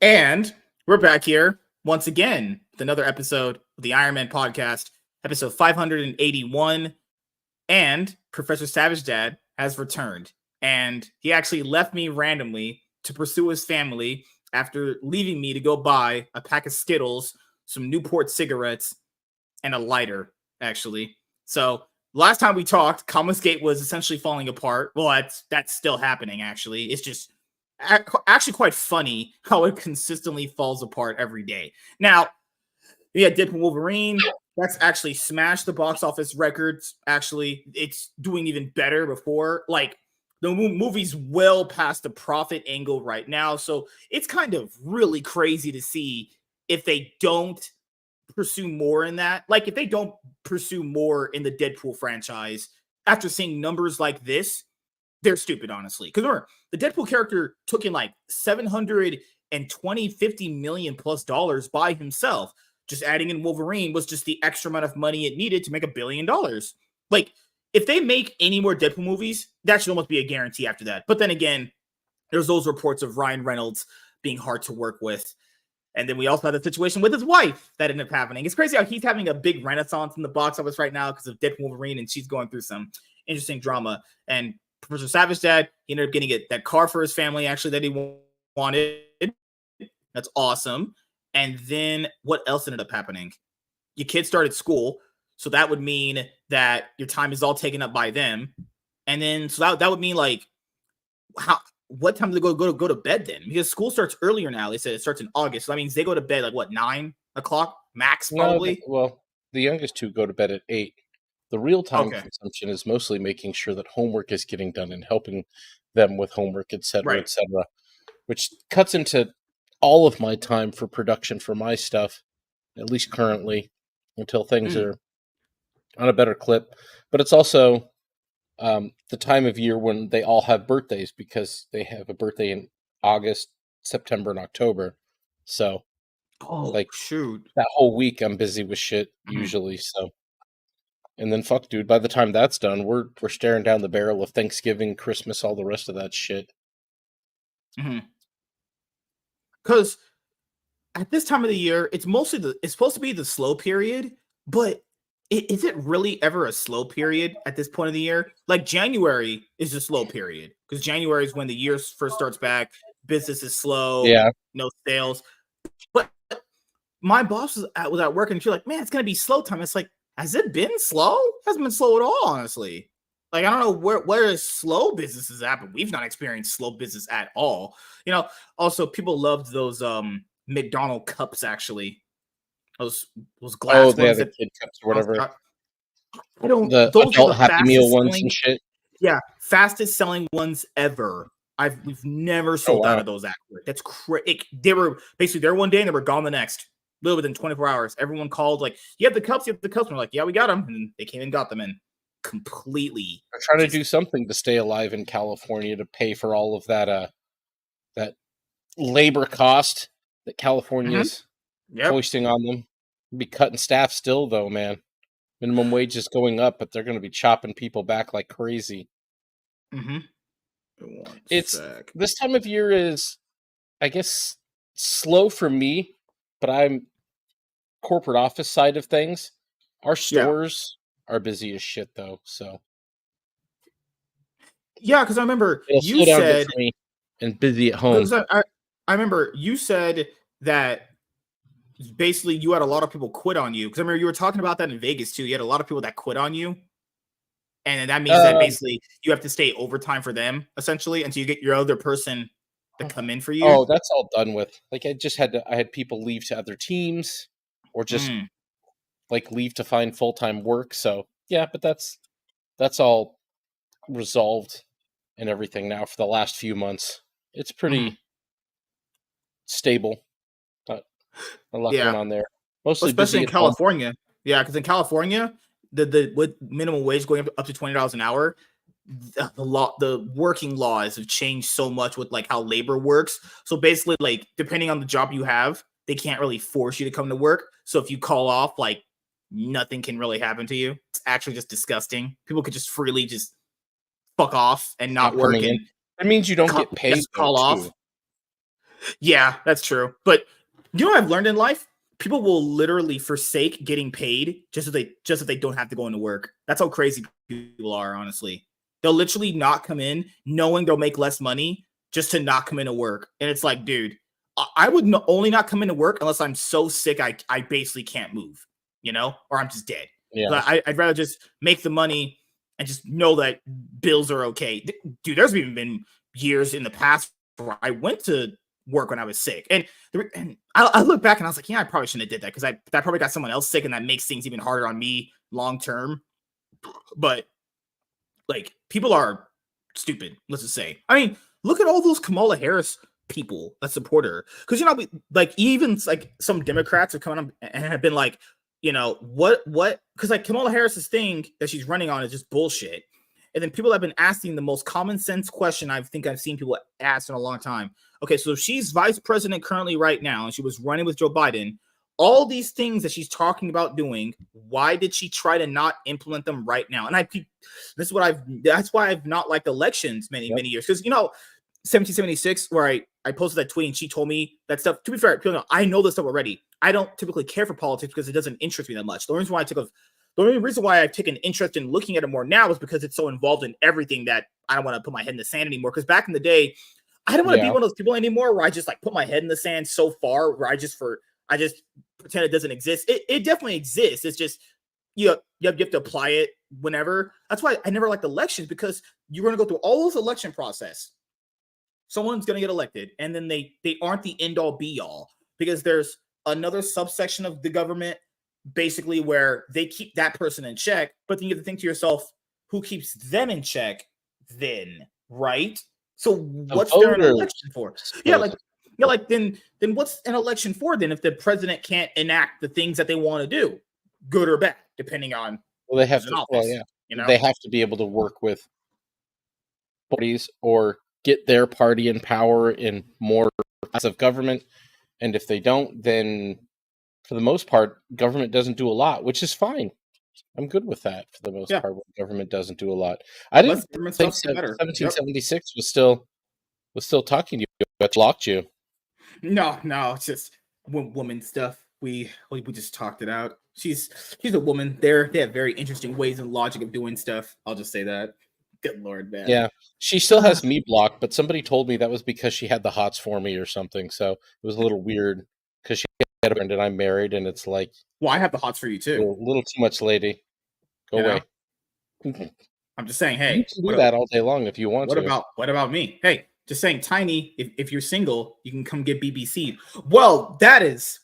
And we're back here once again with another episode of the Iron Man podcast, episode 581. And Professor Savage Dad has returned. And he actually left me randomly to pursue his family after leaving me to go buy a pack of Skittles, some Newport cigarettes, and a lighter, actually. So last time we talked, Commonsgate was essentially falling apart. Well, that's still happening, actually. It's just actually quite funny how it consistently falls apart every day. Now, we had Deadpool Wolverine. That's actually smashed the box office records. Actually, it's doing even better before. Like, the movie's well past the profit angle right now. So it's kind of really crazy to see if they don't pursue more in that. Like, if they don't pursue more in the Deadpool franchise after seeing numbers like this, they're stupid, honestly. Because remember, the Deadpool character took in like 50 million plus dollars by himself. Just adding in Wolverine was just the extra amount of money it needed to make $1 billion. Like, if they make any more Deadpool movies, that should almost be a guarantee after that. But then again, there's those reports of Ryan Reynolds being hard to work with. And then we also had the situation with his wife that ended up happening. It's crazy how he's having a big renaissance in the box office right now because of Deadpool Wolverine, and she's going through some interesting drama. And Professor Savage Dad, he ended up getting that car for his family, actually, that he wanted. That's awesome. And then what else ended up happening? Your kids started school, so that would mean that your time is all taken up by them. And then so that would mean like what time do they go to bed then? Because school starts earlier now. They said it starts in August. So that means they go to bed like what, 9 o'clock max, probably? No, the youngest two go to bed at 8. The real time Okay. consumption is mostly making sure that homework is getting done and helping them with homework, etc., Right. etc., which cuts into all of my time for production for my stuff, at least currently, until things are on a better clip. But it's also the time of year when they all have birthdays because they have a birthday in August, September, and October. So, Shoot. that whole week I'm busy with shit usually. So, and then fuck, dude, by the time that's done, we're staring down the barrel of Thanksgiving, Christmas, all the rest of that shit. Because at this time of the year, it's supposed to be the slow period, but is it really ever a slow period at this point of the year? Like, January is a slow period because January is when the year first starts back. Business is slow. Yeah. No sales. But my boss was at work and she's like, man, it's going to be slow time. It's like, has it been slow? It hasn't been slow at all, honestly. Like, I don't know where slow business is at, but we've not experienced slow business at all. Also, people loved those McDonald cups, actually. Those glass Oh, yeah, ones the that kid cups or whatever. I don't. The Those are adult the Happy Meal fastest ones selling. and shit. Yeah, fastest selling ones ever. We've never sold out of those. Actually, that's crazy. They were basically there one day and they were gone the next. Little within 24 hours, everyone called like, "You have the cups, you have the cups." And we're like, "Yeah, we got them," and they came and got them, and completely. They're trying to do something to stay alive in California to pay for all of that that labor cost that California's foisting on them. Be cutting staff still though, man. Minimum wage is going up, but they're going to be chopping people back like crazy. This time of year is, I guess, slow for me, but I'm corporate office side of things. Our stores are busy as shit though, so yeah, because I remember you slow down said for me and busy at home. I remember you said that basically you had a lot of people quit on you, because I remember you were talking about that in Vegas too. You had a lot of people that quit on you, and that means that basically you have to stay overtime for them essentially until you get your other person to come in for you. Oh, that's all done with. Like, I had people leave to other teams or just like leave to find full-time work. So yeah, but that's all resolved and everything now for the last few months. It's pretty stable. Not a lot going on there. Mostly especially busy in California. Yeah, because in California, the with minimum wage going up to $20 an hour, the working laws have changed so much with like how labor works. So basically, like, depending on the job you have, they can't really force you to come to work. So if you call off, like, nothing can really happen to you. It's actually just disgusting. People could just freely just fuck off and not work. And that means you don't get paid. Just call off. Yeah, that's true. But you know what I've learned in life? People will literally forsake getting paid just so they don't have to go into work. That's how crazy people are, honestly. They'll literally not come in knowing they'll make less money just to not come into work. And it's like, dude, I would only not come into work unless I'm so sick I basically can't move, or I'm just dead. Yeah. But I'd rather just make the money and just know that bills are okay. Dude, there's even been years in the past where I went to work when I was sick. And I look back and I was like, yeah, I probably shouldn't have did that because that probably got someone else sick and that makes things even harder on me long term. But like people are stupid, let's just say. I mean, look at all those Kamala Harris people that support her. Because like even like some Democrats have come up and have been like, what because like Kamala Harris's thing that she's running on is just bullshit. And then people have been asking the most common sense question I think I've seen people ask in a long time. Okay, so if she's vice president currently right now, and she was running with Joe Biden, all these things that she's talking about doing, why did she try to not implement them right now? And that's why I've not liked elections many years. Because 1776, where I posted that tweet and she told me that stuff. To be fair, people know I know this stuff already. I don't typically care for politics because it doesn't interest me that much. The only reason why I've taken interest in looking at it more now is because it's so involved in everything that I don't want to put my head in the sand anymore. Because back in the day, I don't want to be one of those people anymore where I just like put my head in the sand so far where I just pretend it doesn't exist. It definitely exists. It's just you have to apply it whenever. That's why I never liked elections, because you're going to go through all those election process. Someone's going to get elected, and then they aren't the end all be all, because there's another subsection of the government basically where they keep that person in check, but then you have to think to yourself, who keeps them in check then, right? So what's there an election for? Then what's an election for then if the president can't enact the things that they want to do, good or bad, depending on they have to. They have to be able to work with parties or get their party in power in more of government, and if they don't, then for the most part, government doesn't do a lot, which is fine. I'm good with that for the most part. When government doesn't do a lot. I didn't think 1776 was still talking to you, but blocked you. No, it's just woman stuff. We just talked it out. She's a woman. They have very interesting ways and logic of doing stuff. I'll just say that. Good Lord, man. Yeah, she still has me blocked, but somebody told me that was because she had the hots for me or something. So it was a little weird because she had a friend and I'm married, and it's like, well, I have the hots for you too. A little too much, lady. Go away. I'm just saying, hey, you can do that all day long if you want to. What about me? Hey, just saying, Tiny, if you're single, you can come get BBC. Well, that is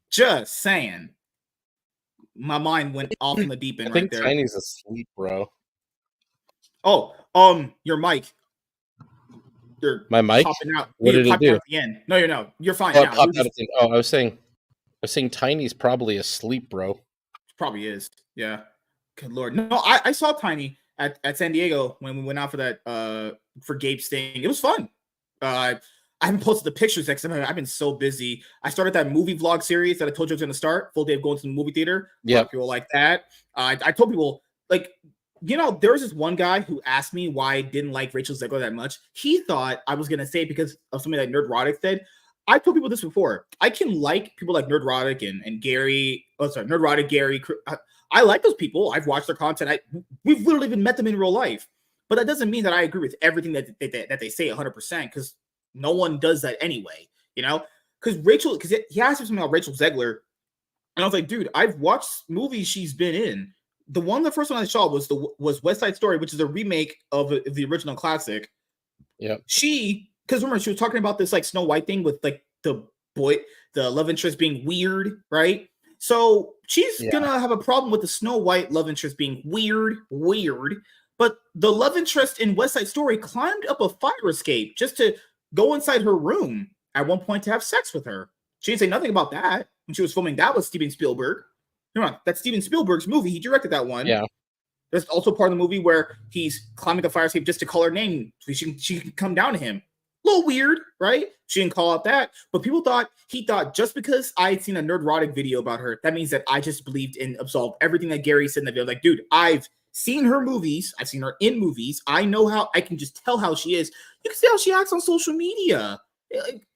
just saying. My mind went off in the deep end right there. Tiny's asleep, bro. Oh, your mic. My mic? Popping out. What did it do? At the end. No, you're no. You're fine. Now. I was saying Tiny's probably asleep, bro. Probably is. Yeah. Good Lord. No, I saw Tiny at San Diego when we went out for that for Gabe's thing. It was fun. I haven't posted the pictures yet because I've been so busy. I started that movie vlog series that I told you I was going to start. Full day of going to the movie theater. Yeah. People like that. I told people, like, there was this one guy who asked me why I didn't like Rachel Zegler that much. He thought I was going to say it because of something like Nerdrotic said. I told people this before. I can like people like Nerdrotic and Gary. Oh, sorry, Nerdrotic, Gary. I like those people. I've watched their content. We've literally even met them in real life. But that doesn't mean that I agree with everything that they say 100%, because no one does that anyway, Because he asked me something about Rachel Zegler, and I was like, dude, I've watched movies she's been in. The first one I saw was West Side Story, which is a remake of the original classic. Yeah. Because remember, she was talking about this like Snow White thing with like the love interest being weird, right? So she's gonna have a problem with the Snow White love interest being weird. But the love interest in West Side Story climbed up a fire escape just to go inside her room at one point to have sex with her. She didn't say nothing about that when she was filming that with Steven Spielberg. That's Steven Spielberg's movie. He directed that one. Yeah. There's also part of the movie where he's climbing a fire escape just to call her name so she can come down to him. A little weird, right? She didn't call out that, but he thought just because I had seen a Nerdrotic video about her, that means that I just believed and absolved everything that Gary said in the video. Like, dude, I've seen her movies. I've seen her in movies. I know how I can just tell how she is. You can see how she acts on social media.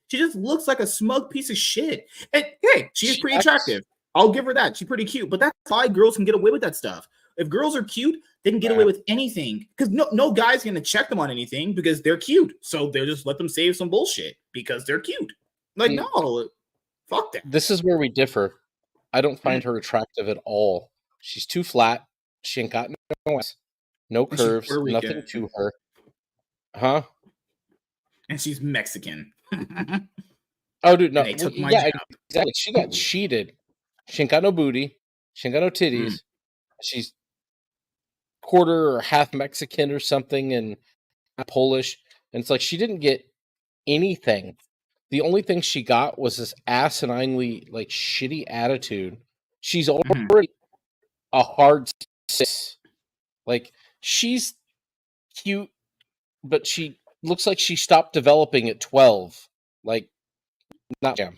She just looks like a smug piece of shit. And hey, she is pretty acts- attractive. I'll give her that. She's pretty cute. But that's why girls can get away with that stuff. If girls are cute, they can get away with anything. Because no guy's gonna check them on anything because they're cute. So they'll just let them say some bullshit because they're cute. Like, no, fuck that. This is where we differ. I don't find her attractive at all. She's too flat. She ain't got no ass, no curves, nothing to her. Huh? And she's Mexican. Oh, dude, no. They took my yeah, job. exactly. She got cheated. She ain't got no booty. She ain't got no titties. She's quarter or half Mexican or something and Polish. And it's like she didn't get anything. The only thing she got was this asininely, like, shitty attitude. She's already a hard 6. Like, she's cute, but she looks like she stopped developing at 12. Like, not jam.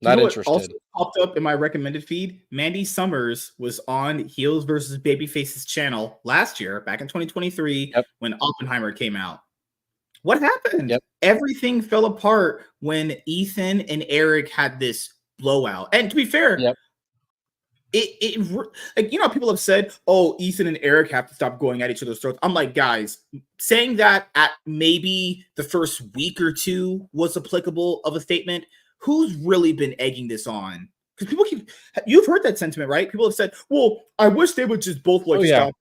Not interested. Also popped up in my recommended feed. Mandy Summers was on Heels versus Babyface's channel last year, back in 2023, when Oppenheimer came out. What happened? Everything fell apart when Ethan and Eric had this blowout. And to be fair, like, you know, people have said, "Oh, Ethan and Eric have to stop going at each other's throats." I'm like, guys, saying that at maybe the first week or two was applicable of a statement. Who's really been egging this on? Because you've heard that sentiment, right? People have said, "Well, I wish they would just both stop."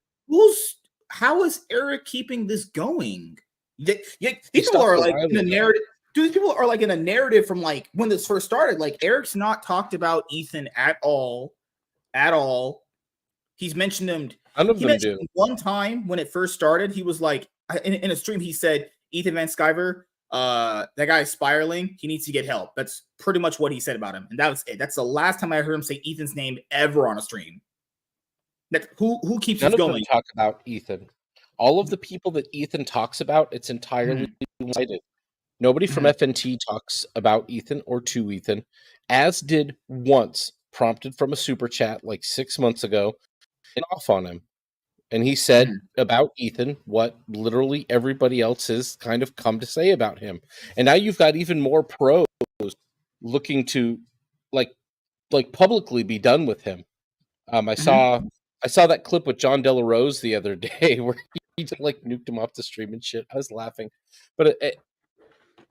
How is Eric keeping this going? These people are like in a narrative. These people are like in a narrative from like when this first started. Like, Eric's not talked about Ethan at all. He's mentioned him. He mentioned him one time when it first started. He was like, in a stream, he said, "Ethan Van Sciver, that guy is spiraling. He needs to get help." That's pretty much what he said about him, and that was it. That's the last time I heard him say Ethan's name ever on a stream. Who keeps us going? None of them talk about Ethan. All of the people that Ethan talks about, it's entirely one-sided. Nobody from FNT talks about Ethan or to Ethan, as did once, prompted from a super chat like 6 months ago, and off on him. And he said about Ethan what literally everybody else has kind of come to say about him. And now you've got even more pros looking to like publicly be done with him. I saw that clip with John De La Rose the other day where he just like nuked him off the stream and shit. I was laughing. But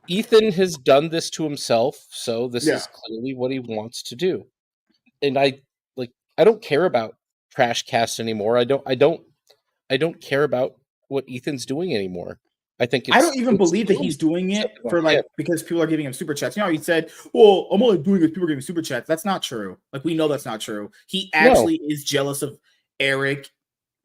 Ethan has done this to himself, so this is clearly what he wants to do. And I don't care about Trash Cast anymore. I don't care about what Ethan's doing anymore. I don't even believe that he's doing it for because people are giving him super chats. You know, he said, "Well, I'm only doing it because people are giving super chats." That's not true. Like, we know that's not true. He actually is jealous of Eric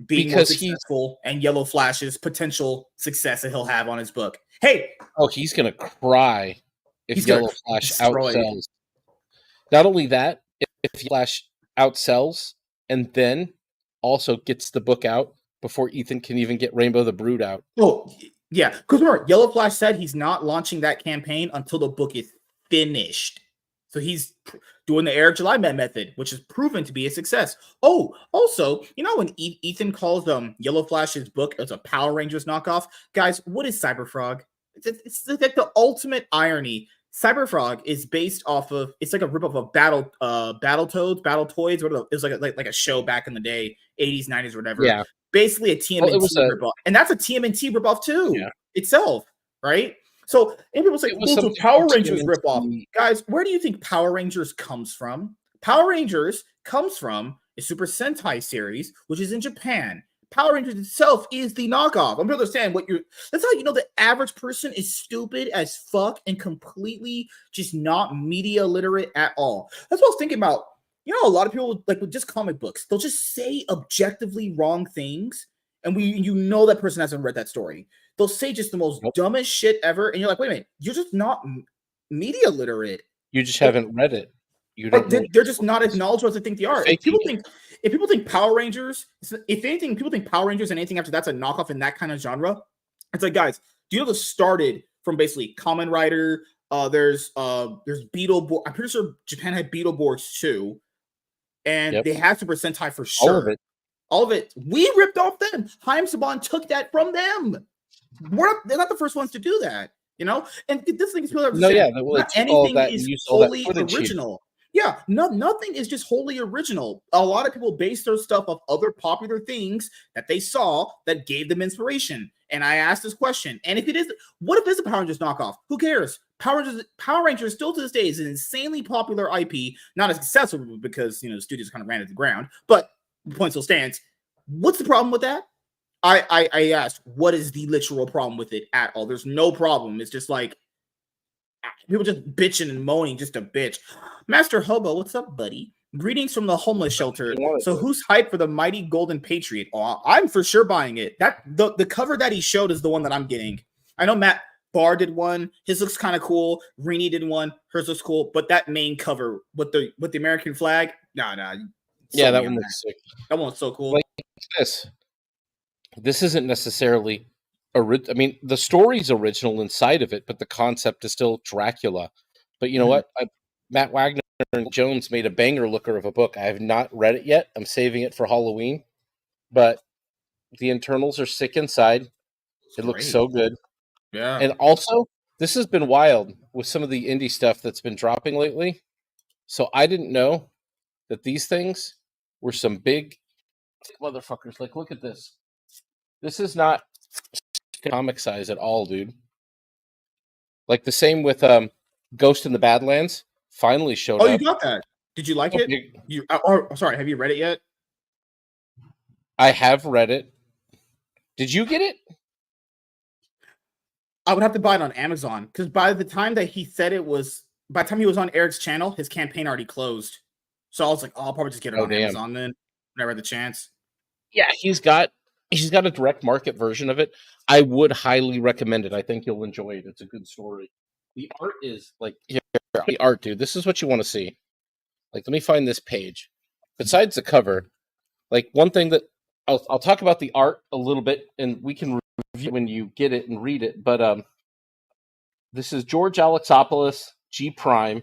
being more successful and Yellow Flash's potential success that he'll have on his book. Hey, he's gonna cry if Yellow Flash outsells. Not only that, if Flash outsells and then also gets the book out before Ethan can even get Rainbow the Brood out. Oh, yeah. Because remember, Yellow Flash said he's not launching that campaign until the book is finished. So he's doing the Eric July method, which is proven to be a success. Oh, also, you know when Ethan calls Yellow Flash's book as a Power Rangers knockoff? Guys, what is Cyberfrog? It's like the ultimate irony. Cyberfrog is based off of, it's like a ripoff of Battletoads. It was like a show back in the day, 80s, 90s, or whatever. Yeah. Basically a TMNT ripoff. And that's a TMNT ripoff too, itself, right? So, and people say, well, it's a Power Rangers ripoff. Guys, where do you think Power Rangers comes from? Power Rangers comes from a Super Sentai series, which is in Japan. Power Rangers itself is the knockoff. I'm going to understand that's how you know the average person is stupid as fuck and completely just not media literate at all. That's what I was thinking about. You know, a lot of people, like with just comic books, they'll just say objectively wrong things, and you know that person hasn't read that story. They'll say just the most dumbest shit ever, and you're like, wait a minute, you're just not media literate. You just haven't read it. You don't. They're just not acknowledged what they think they are. If people think Power Rangers, if anything, people think Power Rangers and anything after that's a knockoff in that kind of genre. It's like, guys, do you know this started from basically Kamen Rider? There's Beetleborgs. I'm pretty sure Japan had Beetleborgs too, and they had Super Sentai for sure. All of it. We ripped off them. Haim Saban took that from them. They're not the first ones to do that. you know. And this thing is people No, yeah, understand. well, they Not took all of anything that and is used all that wholly footage here. original. Yeah, nothing is just wholly original. A lot of people base their stuff off other popular things that they saw that gave them inspiration. And I asked this question, and if it is, what if it's a Power Rangers knockoff? Who cares? Power Rangers still to this day is an insanely popular IP, not as successful because the studios kind of ran it to the ground, but the point still stands. What's the problem with that? I asked, what is the literal problem with it at all? There's no problem. It's just like people just bitching and moaning just a bitch. Master Hobo, what's up, buddy? Greetings from the homeless shelter. So who's hyped for the mighty Golden Patriot? Oh, I'm for sure buying it. That the cover that he showed is the one that I'm getting. I know Matt Barr did one. His looks kind of cool. Rini did one. Hers looks cool. But that main cover with the American flag, nah. Yeah, that one looks sick. That one's so cool. Like this isn't necessarily I mean, the story's original inside of it, but the concept is still Dracula. But you know what? Matt Wagner and Jones made a banger looker of a book. I have not read it yet. I'm saving it for Halloween. But the internals are sick inside. It looks so good. Yeah. And also, this has been wild with some of the indie stuff that's been dropping lately. So I didn't know that these things were some big motherfuckers. Like, look at this. This is not comic size at all, dude. Like the same with Ghost in the Badlands. Finally showed up. Oh, you got that? Did you like it? Sorry, have you read it yet? I have read it. Did you get it? I would have to buy it on Amazon because by the time that he said it was, by the time he was on Eric's channel, his campaign already closed. So I was like, oh, I'll probably just get it on Amazon then when I read the chance. Yeah, he's got a direct market version of it. I would highly recommend it. I think you'll enjoy it. It's a good story. The art is like the art, dude. This is what you want to see. Like, let me find this page. Besides the cover, like one thing that I'll talk about the art a little bit, and we can review when you get it and read it. But this is George Alexopoulos, G Prime,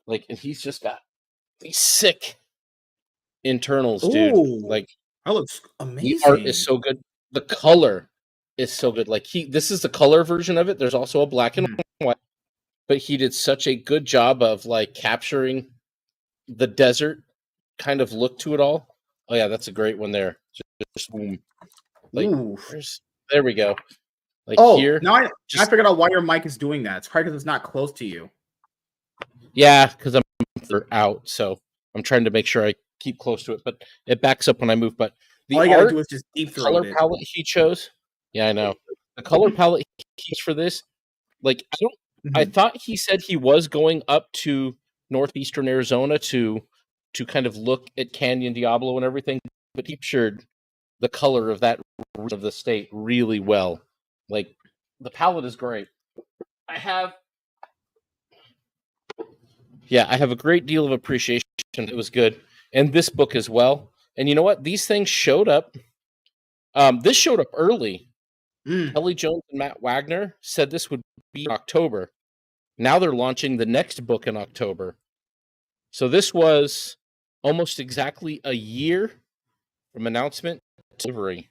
like, and he's just got these sick internals, dude. Ooh, like, that looks amazing. The art is so good. The color is so good. Like this is the color version of it. There's also a black and white, but he did such a good job of like capturing the desert kind of look to it all. Oh yeah, that's a great one there. Just boom. Like, there we go. Like here. Now I figured out why your mic is doing that. It's probably because it's not close to you. Yeah, because I'm out, so I'm trying to make sure I keep close to it, but it backs up when I move. But the all you gotta do is just deep throat color palette he chose. Yeah, I know. The color palette he chose for this, like I thought he said he was going up to northeastern Arizona to kind of look at Canyon Diablo and everything, but he captured the color of that of the state really well. Like the palette is great. I have a great deal of appreciation. It was good. And this book as well. And you know what? These things showed up. This showed up early. Kelly Jones and Matt Wagner said this would be in October. Now they're launching the next book in October. So this was almost exactly a year from announcement to delivery.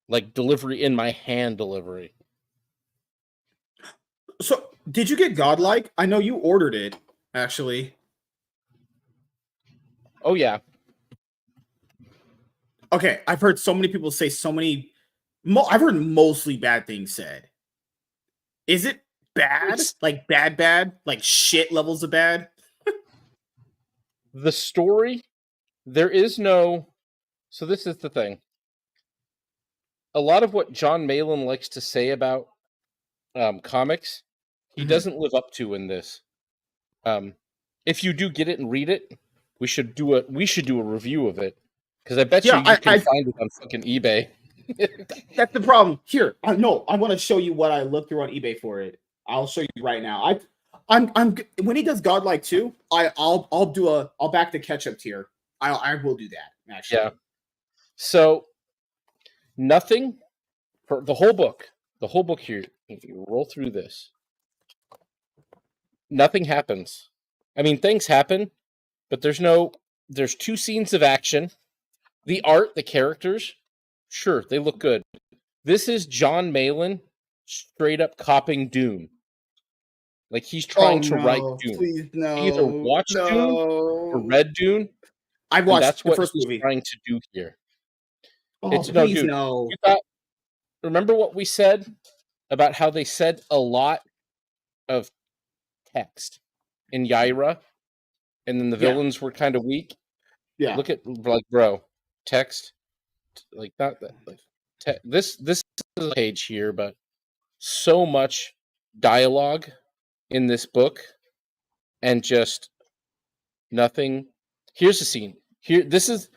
Like delivery in my hand delivery. So did you get Godlike? I know you ordered it, actually. Oh, yeah. Okay, I've heard so many people say so many. I've heard mostly bad things said. Is it bad? Like bad? Like shit levels of bad? The story, there is no. So this is the thing. A lot of what John Malin likes to say about comics, he doesn't live up to in this. If you do get it and read it, we should do a review of it, because I bet you can find it on fucking eBay. That's the problem. Here, I want to show you what I looked through on eBay for it. I'll show you right now. I'm when he does Godlike 2, I'll back the catch up tier. I will do that, actually. Yeah. So nothing for the whole book. The whole book here, if you roll through this, nothing happens. I mean, things happen, but there's 2 scenes of action. The art, the characters, sure, they look good. This is John Malin straight up copying Dune. Like he's trying to write Dune. Please He either watched Dune or read Dune, I've and watched that's the what first he's movie. trying to do here. Oh, It's no, please dude. no. You thought, remember what we said about how they said a lot of text in Yaira, and then the villains were kind of weak. Yeah. Look at like, bro, text like not that like this is a page here, but so much dialogue in this book, and just nothing. Here's the scene. Here, this is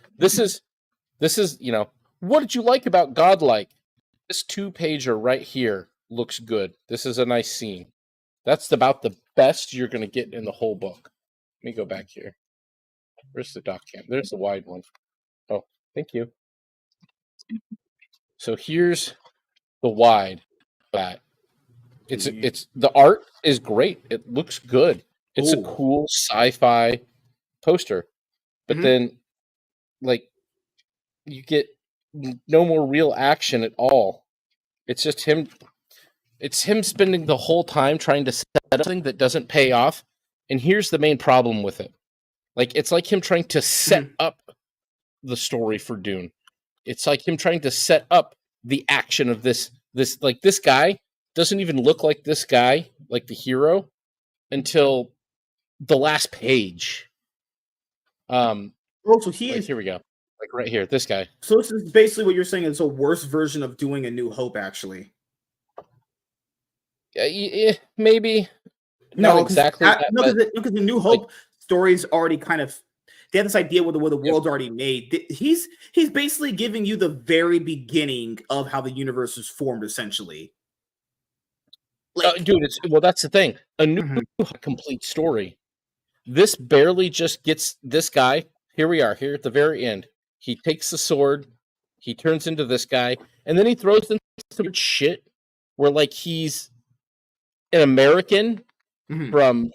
what did you like about Godlike? This 2-pager right here looks good. This is a nice scene. That's about the best you're going to get in the whole book. Let me go back here. Where's the doc cam? There's the wide one. Oh, thank you. So here's the wide. That it's the art is great. It looks good. It's a cool sci-fi poster. But then, like, you get no more real action at all. It's just him. It's him spending the whole time trying to set up something that doesn't pay off. And here's the main problem with it. Like, it's like him trying to set up the story for Dune. It's like him trying to set up the action of this guy doesn't even look like this guy, like the hero, until the last page. So he is. Here we go. Like right here, this guy. So this is basically what you're saying is a worse version of doing A New Hope, actually. Maybe. No, not exactly. Because the New Hope story's already kind of. They have this idea where the world's already made. He's basically giving you the very beginning of how the universe is formed, essentially. Like, dude, that's the thing. A new complete story. This barely just gets this guy. Here we are, here at the very end. He takes the sword, he turns into this guy, and then he throws in some shit where, like, he's an American from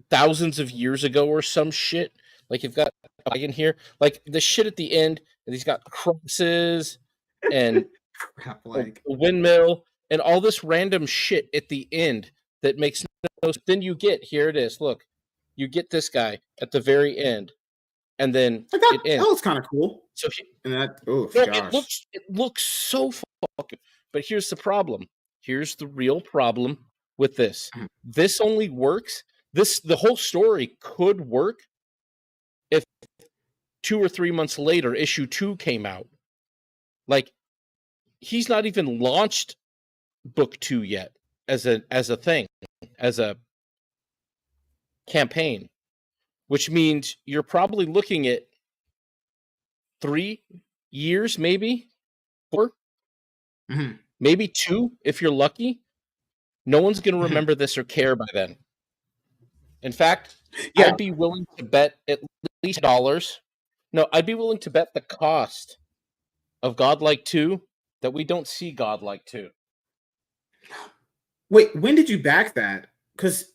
thousands of years ago or some shit. Like, you've got a in here, like the shit at the end, and he's got crosses and a windmill and all this random shit at the end that makes no sense. Then you get, here it is, look, you get this guy at the very end, and then it ends. That was kind of cool. So gosh. It looks so fucking. But here's the problem. Here's the real problem with this. This only works. The whole story could work if 2 or 3 months later, issue 2 came out. Like, he's not even launched book 2 yet as a thing, as a campaign, which means you're probably looking at 3 years, maybe 4, maybe 2 if you're lucky. No one's going to remember this or care by then. In fact, I'd be willing to bet at least dollars. No, I'd be willing to bet the cost of Godlike 2 that we don't see Godlike 2. Wait, when did you back that? Because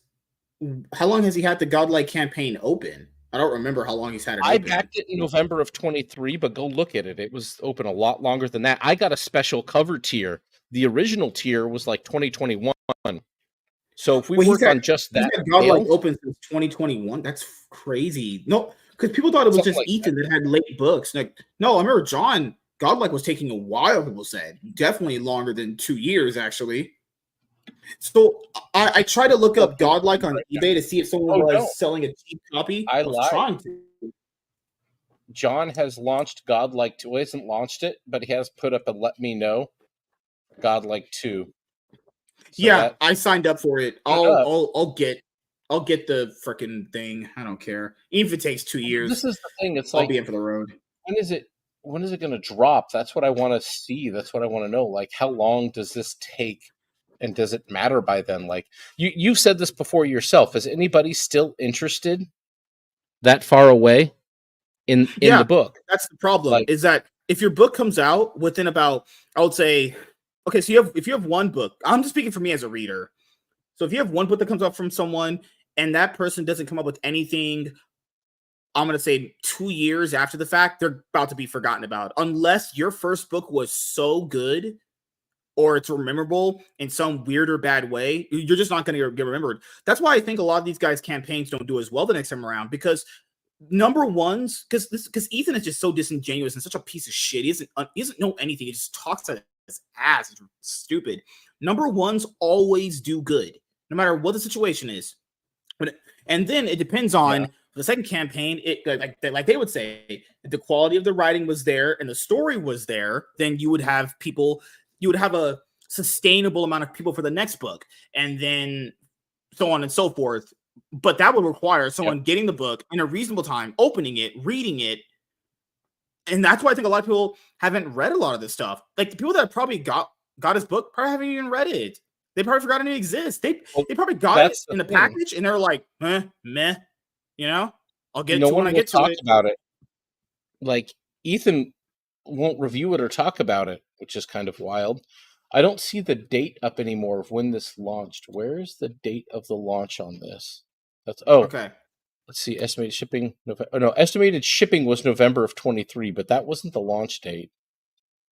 how long has he had the Godlike campaign open? I don't remember how long he's had it open. I backed it in November of 23, but go look at it. It was open a lot longer than that. I got a special cover tier. The original tier was like 2021. So if we work on just that, Godlike open since 2021. That's crazy. No, because people thought it was just like Ethan that had late books. Like, no, I remember John Godlike was taking a while. People said definitely longer than 2 years, actually. So I tried to look up Godlike on eBay to see if someone was selling a cheap copy. I was trying to. John has launched Godlike 2. He hasn't launched it, but he has put up a let me know Godlike 2. So I signed up for it. I'll get the freaking thing. I don't care. Even if it takes 2 years. This is the thing. It's I'll be in for the road. When is it going to drop? That's what I want to see. That's what I want to know. Like, how long does this take? And does it matter by then? Like, you've said this before yourself. Is anybody still interested that far away in the book? That's the problem. Is that if your book comes out within about, I would say, okay, so if you have one book, I'm just speaking for me as a reader. So if you have one book that comes out from someone and that person doesn't come up with anything, I'm going to say 2 years after the fact, they're about to be forgotten about. Unless your first book was so good or it's memorable in some weird or bad way, you're just not going to get remembered. That's why I think a lot of these guys' campaigns don't do as well the next time around, because number ones, because Ethan is just so disingenuous and such a piece of shit. He doesn't know anything. He just talks out his ass. It's stupid. Number ones always do good, no matter what the situation is. And then it depends on the second campaign. It like they would say, if the quality of the writing was there and the story was there, then you would have people. You would have a sustainable amount of people for the next book, and then so on and so forth. But that would require someone getting the book in a reasonable time, opening it, reading it. And that's why I think a lot of people haven't read a lot of this stuff. Like the people that probably got his book probably haven't even read it. They probably forgot it exists. They probably got it in the package and they're like, meh, you know, I'll get to it when I get to it. About it. Like Ethan won't review it or talk about it, which is kind of wild. I don't see the date up anymore of when this launched. Where's the date of the launch on this? That's okay. Let's see. Estimated shipping. Estimated shipping was November of 23, but that wasn't the launch date.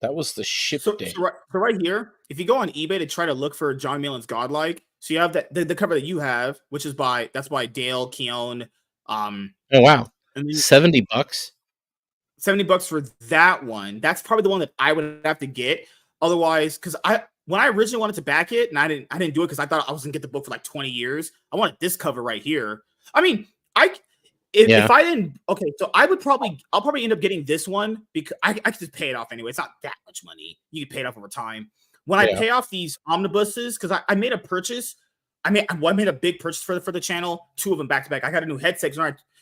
That was the ship date. So right here, if you go on eBay to try to look for John Malon's Godlike, so you have the cover that you have, which is by Dale Keown. Oh wow, $70. $70 for that one. That's probably the one that I would have to get. Otherwise, because when I originally wanted to back it, and I didn't do it because I thought I was gonna get the book for like 20 years. I wanted this cover right here. I mean, if I didn't, so I'll probably end up getting this one because I could just pay it off anyway. It's not that much money. You can pay it off over time. When I pay off these omnibuses, because I made a purchase. I made a big purchase for the channel, 2 of them back to back. I got a new headset.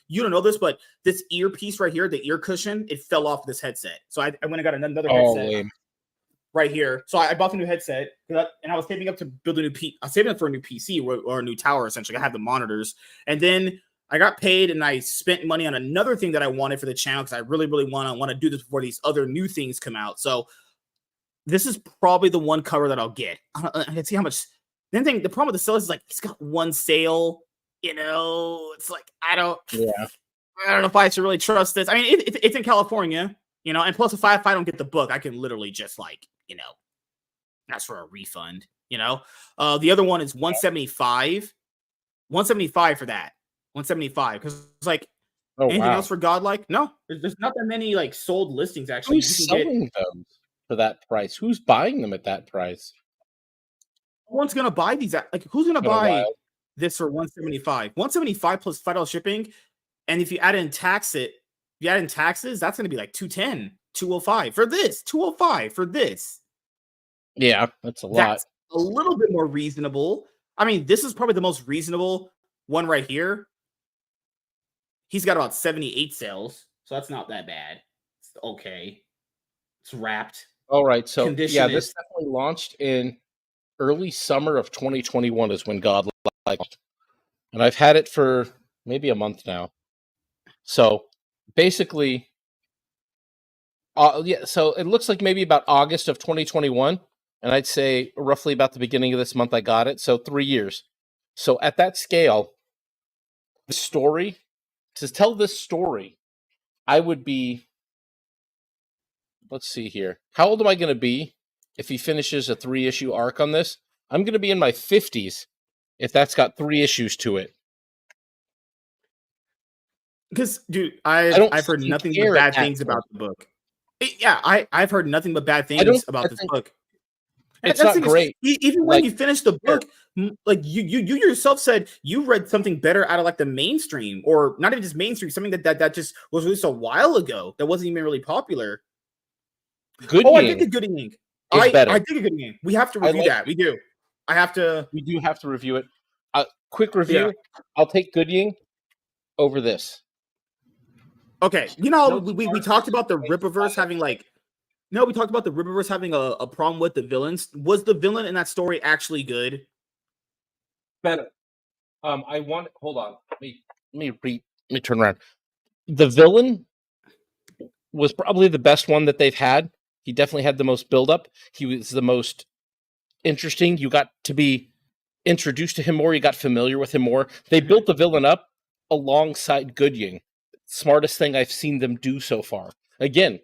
You don't know this, but this earpiece right here, the ear cushion, it fell off this headset. So I went and got another headset right here. So I bought the new headset, and I was saving up to build a new I was saving up for a new PC or a new tower, essentially. I have the monitors. And then I got paid, and I spent money on another thing that I wanted for the channel because I really, really want to do this before these other new things come out. So this is probably the one cover that I'll get. I can see how much. The problem with the sale is like it's got one sale. You know, it's like I don't know if I should really trust this. I mean, it's in California, you know, and plus if I don't get the book, I can literally just like, you know, ask for a refund, you know. The other one is 175. 175 for that. 175 because it's like anything else for Godlike? No, there's not that many like sold listings actually. Who's selling them for that price? Who's buying them at that price? No one's gonna buy these. Like, who's gonna buy this for 175? 175 plus $5 shipping, and if you add in taxes, that's gonna be like 210, 205 for this. 205 for this. Yeah, that's a lot. That's a little bit more reasonable. I mean, this is probably the most reasonable one right here. He's got about 78 sales, so that's not that bad. It's okay. It's wrapped. All right, so this definitely launched in early summer of 2021 is when Godlike launched. And I've had it for maybe a month now. So basically, so it looks like maybe about August of 2021. And I'd say roughly about the beginning of this month I got it. So 3 years. So at that scale, to tell this story, I would be, let's see here. How old am I going to be if he finishes a 3-issue arc on this? I'm going to be in my 50s if that's got 3 issues to it. Because, dude, I've heard nothing but bad things about the book. I've heard nothing but bad things about this book. It's not great. Even when you finish the book, like you yourself said, you read something better out of like the mainstream, or not even just mainstream, something that just was released a while ago that wasn't even really popular. I did get Good Ink. I did get Good Ink. We have to review that. We do. We do have to review it. Quick review. Yeah. I'll take Good Ink over this. Okay. You know, we talked about the Rippaverse having like. No, we talked about the Rippaverse having a problem with the villains. Was the villain in that story actually good? Better. Hold on. Let me turn around. The villain was probably the best one that they've had. He definitely had the most build-up. He was the most interesting. You got to be introduced to him more. You got familiar with him more. They built the villain up alongside Good Ink. Smartest thing I've seen them do so far. Again,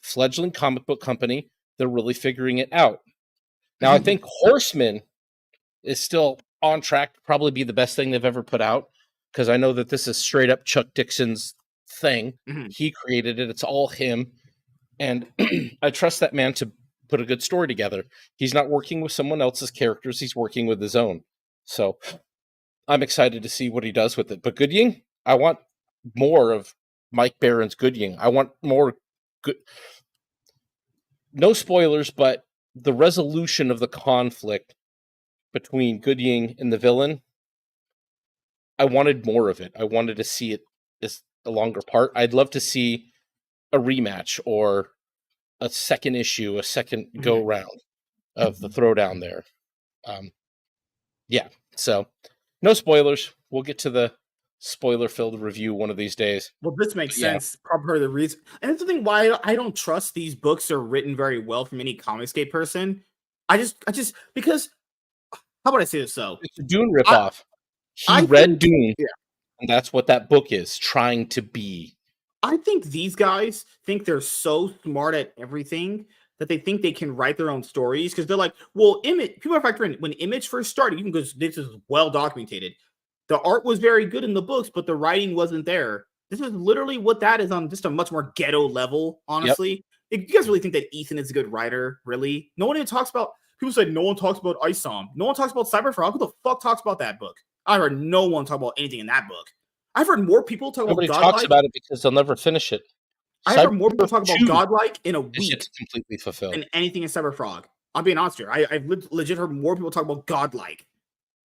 fledgling comic book company. They're really figuring it out. Now, I think Horseman is still on track to probably be the best thing they've ever put out, because I know that this is straight up Chuck Dixon's thing. He created it. It's all him. And I trust that man to put a good story together. He's not working with someone else's characters. He's working with his own. So I'm excited to see what he does with it. But Good Ying, I want more of Mike Barron's Good Ying. I want more good. No spoilers, but the resolution of the conflict between Good Ying and the villain, I wanted more of it. I wanted to see it as a longer part. I'd love to see a rematch or a second issue, a second go round of the throwdown there. Yeah, so no spoilers. We'll get to the spoiler-filled review one of these days. Well, this makes sense. Probably the reason, and it's the thing why I don't trust these books are written very well from any Comicsgate person. I just because how about I say this though? It's a Dune ripoff. He read Dune, and that's what that book is trying to be. I think these guys think they're so smart at everything that they think they can write their own stories because they're like, well, people are factoring when Image first started, even because this is well documented. The art was very good in the books, but the writing wasn't there. This is literally what that is on just a much more ghetto level, honestly. Yep. You guys really think that Ethan is a good writer? Really? No one even talks about, people said no one talks about Isom. No one talks about Cyberfrog. Who the fuck talks about that book? I heard no one talk about anything in that book. I've heard more people talk Nobody about Godlike. Nobody talks about it because they'll never finish it. I've heard more people talk about Godlike in a week it's completely fulfilled than anything in Cyberfrog. I'm being honest here. I've legit heard more people talk about Godlike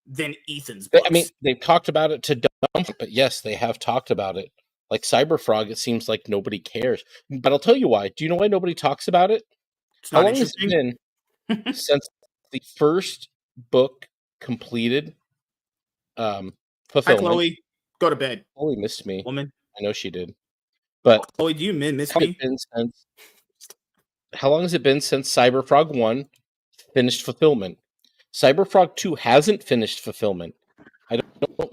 than Ethan's books. I mean, they've talked about it to dump, but yes, they have talked about it. Like Cyberfrog, it seems like nobody cares. But I'll tell you why. Do you know why nobody talks about it? How long has it been since the first book completed? Fulfillment. Hi, Chloe. Go to bed. Chloe missed me. Woman. I know she did. But Chloe, do you miss me? How long has it been since Cyberfrog 1 finished fulfillment? Cyberfrog 2 hasn't finished fulfillment. I don't know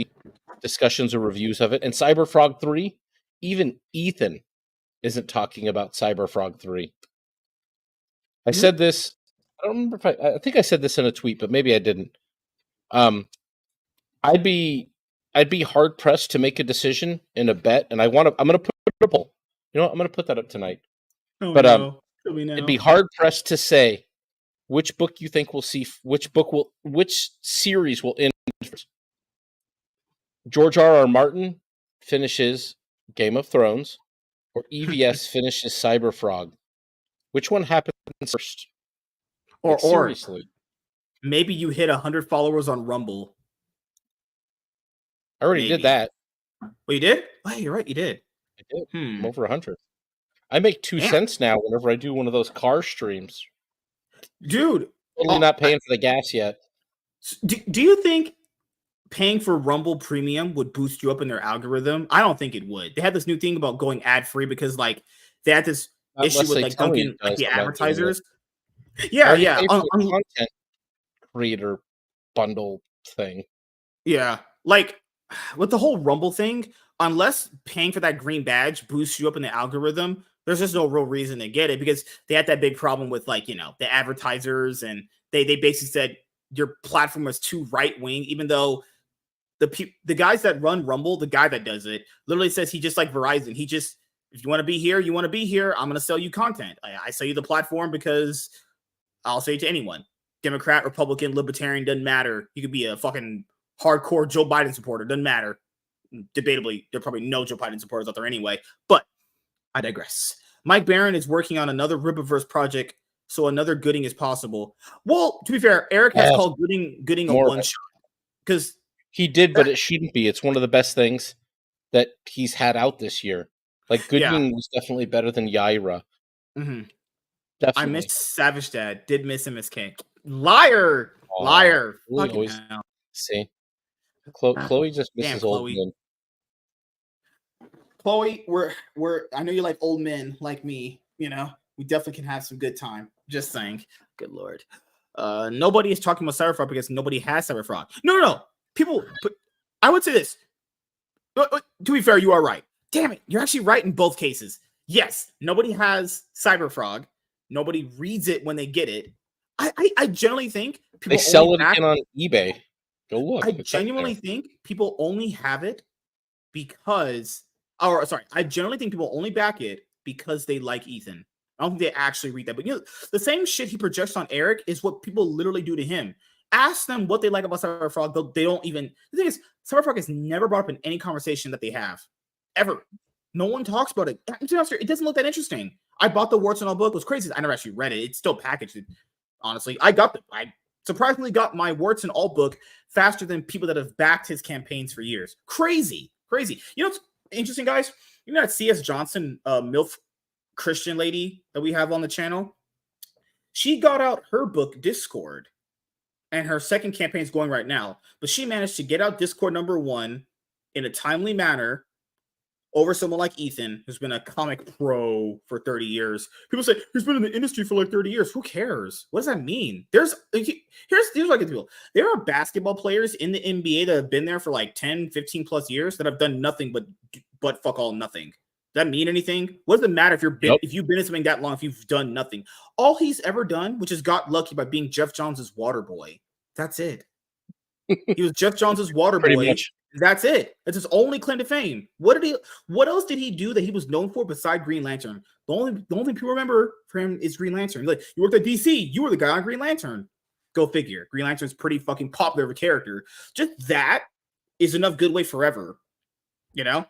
discussions or reviews of it. And Cyberfrog 3, even Ethan isn't talking about Cyberfrog 3. I said this, I don't remember if I think I said this in a tweet, but maybe I didn't. I'd be hard pressed to make a decision in a bet, and I'm gonna put a poll. You know what? I'm gonna put that up tonight. Oh, but no. It'd be hard pressed to say which book you think we'll see, which series will end first. George R.R. Martin finishes Game of Thrones, or EVS finishes Cyberfrog. Which one happens first? Or seriously, maybe you hit 100 followers on Rumble. I already did that. Well, you did? Oh, you're right. You did. I did. I'm over 100. I make 2 cents now whenever I do one of those car streams. Dude. Totally not paying for the gas yet. Do you think paying for Rumble Premium would boost you up in their algorithm? I don't think it would. They had this new thing about going ad-free because, like, they had this issue with, like, Duncan, like, the advertisers. Yeah. Content creator bundle thing. Yeah. Like, with the whole Rumble thing, unless paying for that green badge boosts you up in the algorithm, there's just no real reason to get it because they had that big problem with, like, you know, the advertisers, and they basically said your platform was too right-wing, even though the guys that run Rumble, the guy that does it, literally says he just like Verizon. He just, if you want to be here, you want to be here. I'm going to sell you content. I sell you the platform because I'll say it to anyone. Democrat, Republican, Libertarian, doesn't matter. You could be a fucking hardcore Joe Biden supporter. Doesn't matter. Debatably, there are probably no Joe Biden supporters out there anyway. But I digress. Mike Barron is working on another Rippaverse project, so another Gooding is possible. Well, to be fair, Eric has called Gooding a one-shot. Because he did, but it shouldn't be. It's one of the best things that he's had out this year. Like, Gooding was definitely better than Yaira. Mm-hmm. Definitely. I missed Savage Dad. Did miss MSK. Liar! Liar! Always, see? Chloe just misses old men. Chloe, we're I know you like old men like me, you know. We definitely can have some good time. Just saying. Good lord. Nobody is talking about Cyberfrog because nobody has Cyberfrog. No. People, but I would say this. To be fair, you are right. Damn it, you're actually right in both cases. Yes, nobody has Cyberfrog. Nobody reads it when they get it. I generally think They people sell only it back. again on eBay. Go look. I It's up there. genuinely think people only have it because, or sorry, I generally think people only back it because they like Ethan. I don't think they actually read that. But the same shit he projects on Eric is what people literally do to him. Ask them what they like about Cyberfrog. They don't even. The thing is, Cyberfrog is never brought up in any conversation that they have, ever. No one talks about it. It doesn't look that interesting. I bought the Warts and All book. It was crazy. I never actually read it. It's still packaged. Honestly, I surprisingly got my Warts and All book faster than people that have backed his campaigns for years. Crazy. You know what's interesting, guys? You know that C.S. Johnson, MILF Christian lady that we have on the channel? She got out her book, Discord, and her second campaign is going right now. But she managed to get out Discord #1 in a timely manner over someone like Ethan, who's been a comic pro for 30 years. People say he's been in the industry for like 30 years. Who cares? What does that mean? Here's what I get to people. There are basketball players in the NBA that have been there for like 10, 15 plus years that have done nothing but fuck all nothing. Does that mean anything? What does it matter if you've been in something that long, if you've done nothing? All he's ever done, which is got lucky by being Jeff Johns' water boy. That's it. He was Jeff Johns' water Pretty boy. much. That's it. That's his only claim to fame. What else did he do that he was known for beside Green Lantern? The only thing people remember for him is Green Lantern. Like, you worked at DC, you were the guy on Green Lantern. Go figure. Green Lantern's pretty fucking popular of a character. Just that is enough good way forever. You know?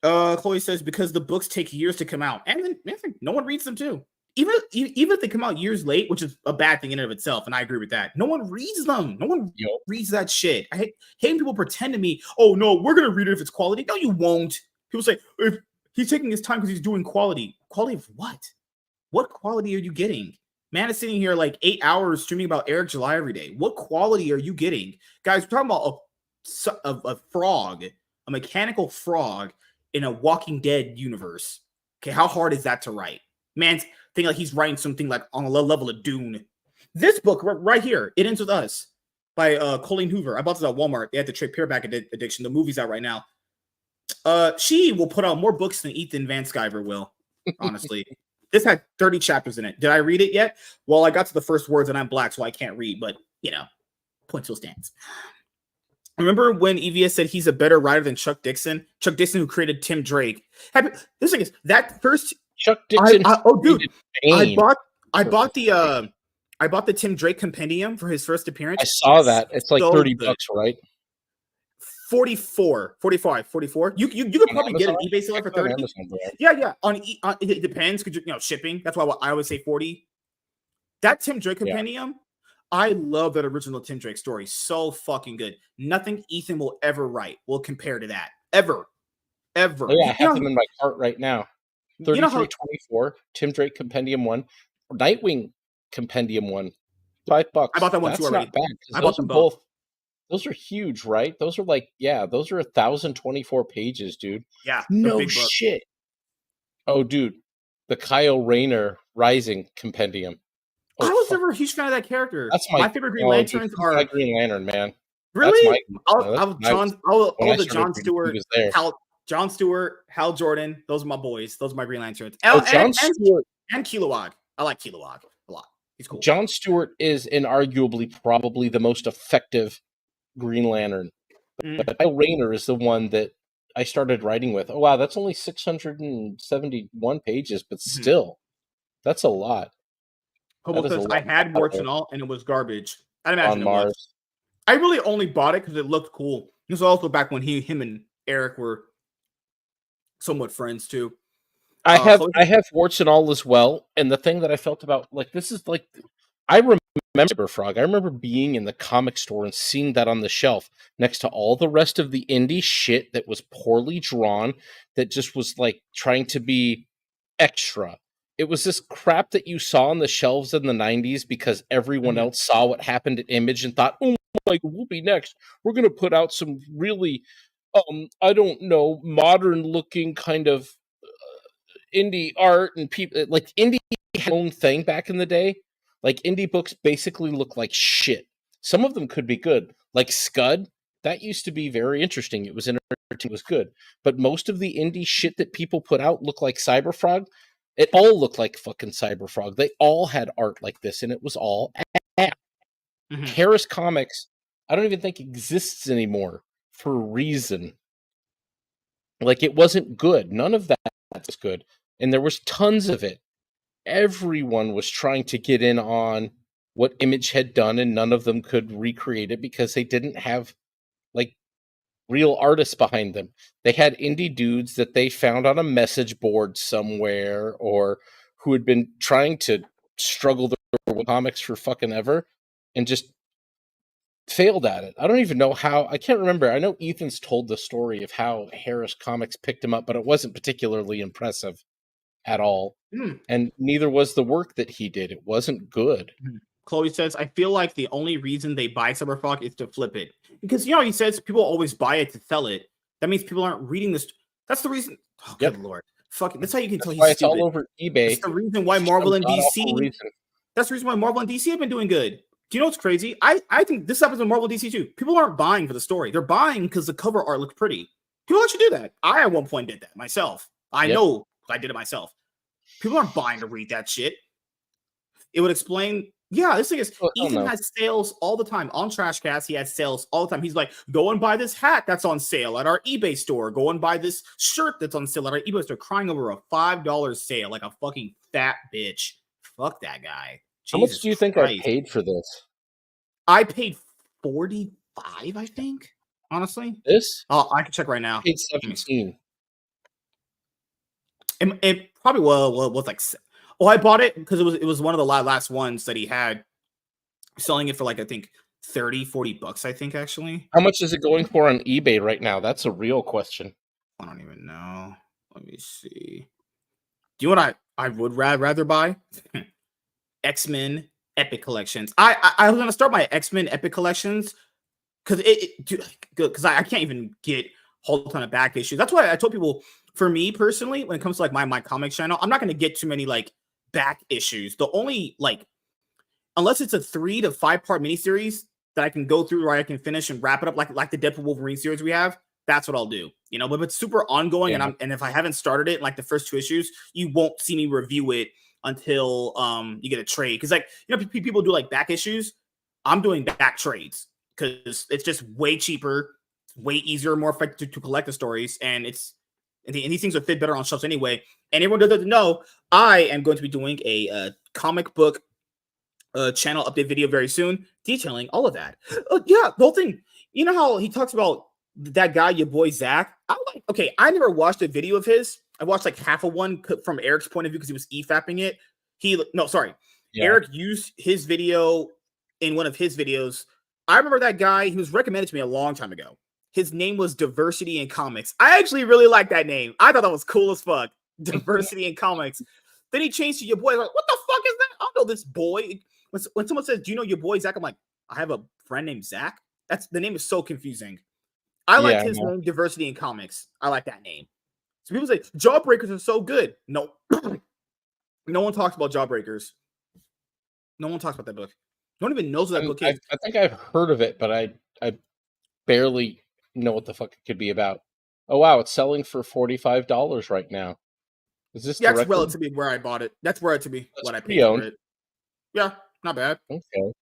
Chloe says because the books take years to come out. And then no one reads them too. Even if they come out years late, which is a bad thing in and of itself, and I agree with that. No one reads them. No one reads that shit. I hate people pretend to me, oh no, we're gonna read it if it's quality. No, you won't. People say if he's taking his time because he's doing quality. Quality of what? What quality are you getting? Man is sitting here like 8 hours streaming about Eric July every day. What quality are you getting? Guys, we're talking about a frog, a mechanical frog in a Walking Dead universe. Okay, how hard is that to write? Man's thinking like he's writing something like on a level of Dune. This book right here, It Ends With Us by Colleen Hoover. I bought this at Walmart. They had the trade paperback edition. The movie's out right now. She will put out more books than Ethan Van Sciver will, honestly. This had 30 chapters in it. Did I read it yet? Well, I got to the first words and I'm black, so I can't read, but point still stands. Remember when EVS said he's a better writer than Chuck Dixon? Chuck Dixon, who created Tim Drake. This thing is that first Chuck Dixon. I bought the Tim Drake compendium for his first appearance. I saw that. It's like so $30, right? 44. You could probably get an eBay seller for 30. Yeah. It depends because shipping. That's why I always say 40. That Tim Drake compendium. I love that original Tim Drake story. So fucking good. Nothing Ethan will ever write will compare to that. Ever. Oh, yeah, I have them in my cart right now. 33.24. Tim Drake Compendium 1. Nightwing Compendium 1. $5. I bought that one too already. Not bad, I bought them both. Those are huge, right? Those are like, those are 1,024 pages, dude. Yeah. No shit. Oh, dude. The Kyle Rayner Rising Compendium. I was never a huge fan of that character. That's my favorite Green Lanterns are my Green Lantern, man. Really? All the John Stewart, Hal Jordan. Those are my boys. Those are my Green Lanterns. John Stewart and Kilowog. I like Kilowog a lot. He's cool. John Stewart is inarguably probably the most effective Green Lantern. But Kyle Rayner is the one that I started writing with. Oh wow, that's only 671 pages, but still, that's a lot. Because I had Warts and All, and it was garbage. I'd imagine on Mars. I really only bought it because it looked cool. This was also back when him and Eric were somewhat friends too. I have Warts and All as well, and the thing that I felt about this is I remember Cyberfrog. I remember being in the comic store and seeing that on the shelf next to all the rest of the indie shit that was poorly drawn, that just was trying to be extra. It was this crap that you saw on the shelves in the 90s because everyone else saw what happened at Image and thought, oh my, we'll be next. We're going to put out some really, I don't know, modern looking kind of indie art, and people indie had own thing back in the day. Indie books basically look like shit. Some of them could be good. Scud, that used to be very interesting. It was entertaining, it was good. But most of the indie shit that people put out looked like Cyberfrog. It all looked like fucking Cyberfrog. They all had art like this, and it was all ass. Harris Comics, I don't even think exists anymore for a reason. Like, it wasn't good. None of that was good. And there was tons of it. Everyone was trying to get in on what Image had done, and none of them could recreate it because they didn't have, like, real artists behind them. They had indie dudes that they found on a message board somewhere, or who had been trying to struggle their comics for fucking ever and just failed at it. I don't even know how. I can't remember. I know Ethan's told the story of how Harris Comics picked him up, but it wasn't particularly impressive at all. And neither was the work that he did. It wasn't good. Chloe says, I feel like the only reason they buy Cyberpunk is to flip it. Because, you know, he says people always buy it to sell it. That means people aren't reading this. That's the reason. Oh, good Lord. Fuck it. That's how you can tell he's stupid. It's all over eBay. That's the reason why Marvel and DC. That's the reason why Marvel and DC have been doing good. Do you know what's crazy? I think this happens with Marvel and DC too. People aren't buying for the story. They're buying because the cover art looks pretty. People actually do that. I at one point did that myself. I know I did it myself. People aren't buying to read that shit. It would explain. Yeah, this thing is. Ethan has sales all the time on Trashcast. He has sales all the time. He's like, go and buy this hat that's on sale at our eBay store. Go and buy this shirt that's on sale at our eBay store. Crying over a $5 sale like a fucking fat bitch. Fuck that guy. How much do you think I paid for this? I paid $45, I think. Honestly, this. Oh, I can check right now. I paid $17. It probably was like. Oh, I bought it because it was one of the last ones that he had, selling it for like I think $30-$40. I think actually. How much is it going for on eBay right now? That's a real question. I don't even know. Let me see. Do you know what I would rather buy? X-Men Epic Collections. I was gonna start my X-Men Epic Collections because I can't even get a whole ton of back issues. That's why I told people, for me personally, when it comes to like my comics channel, I'm not gonna get too many like back issues. The only like, unless it's a 3 to 5 part miniseries that I can go through where I can finish and wrap it up like the Deadpool Wolverine series we have, that's what I'll do. You know, but if it's super ongoing and if I haven't started it like the first 2 issues, you won't see me review it until you get a trade. Because like, you know, people do like back issues. I'm doing back trades because it's just way cheaper, way easier, more effective to collect the stories, and these things will fit better on shelves anyway. And everyone doesn't know, I am going to be doing a comic book channel update video very soon, detailing all of that. Yeah, the whole thing. You know how he talks about that guy, your boy Zach? I never watched a video of his. I watched like half of one from Eric's point of view because he was e-fapping it. Eric used his video in one of his videos. I remember that guy. He was recommended to me a long time ago. His name was Diversity in Comics. I actually really like that name. I thought that was cool as fuck. Diversity in Comics. Then he changed to your boy. Like, what the fuck is that? I don't know this boy. When someone says, do you know your boy Zach? I'm like, I have a friend named Zach. The name is so confusing. I like his name, Diversity in Comics. I like that name. So people say, Jawbreakers are so good. No. No one talks about Jawbreakers. No one talks about that book. No one even knows what that book is. I think I've heard of it, but I barely know what the fuck it could be about. Oh wow, it's selling for $45 right now. Is this that's relatively where I bought it. That's relatively what I paid for it. Yeah, not bad. Okay.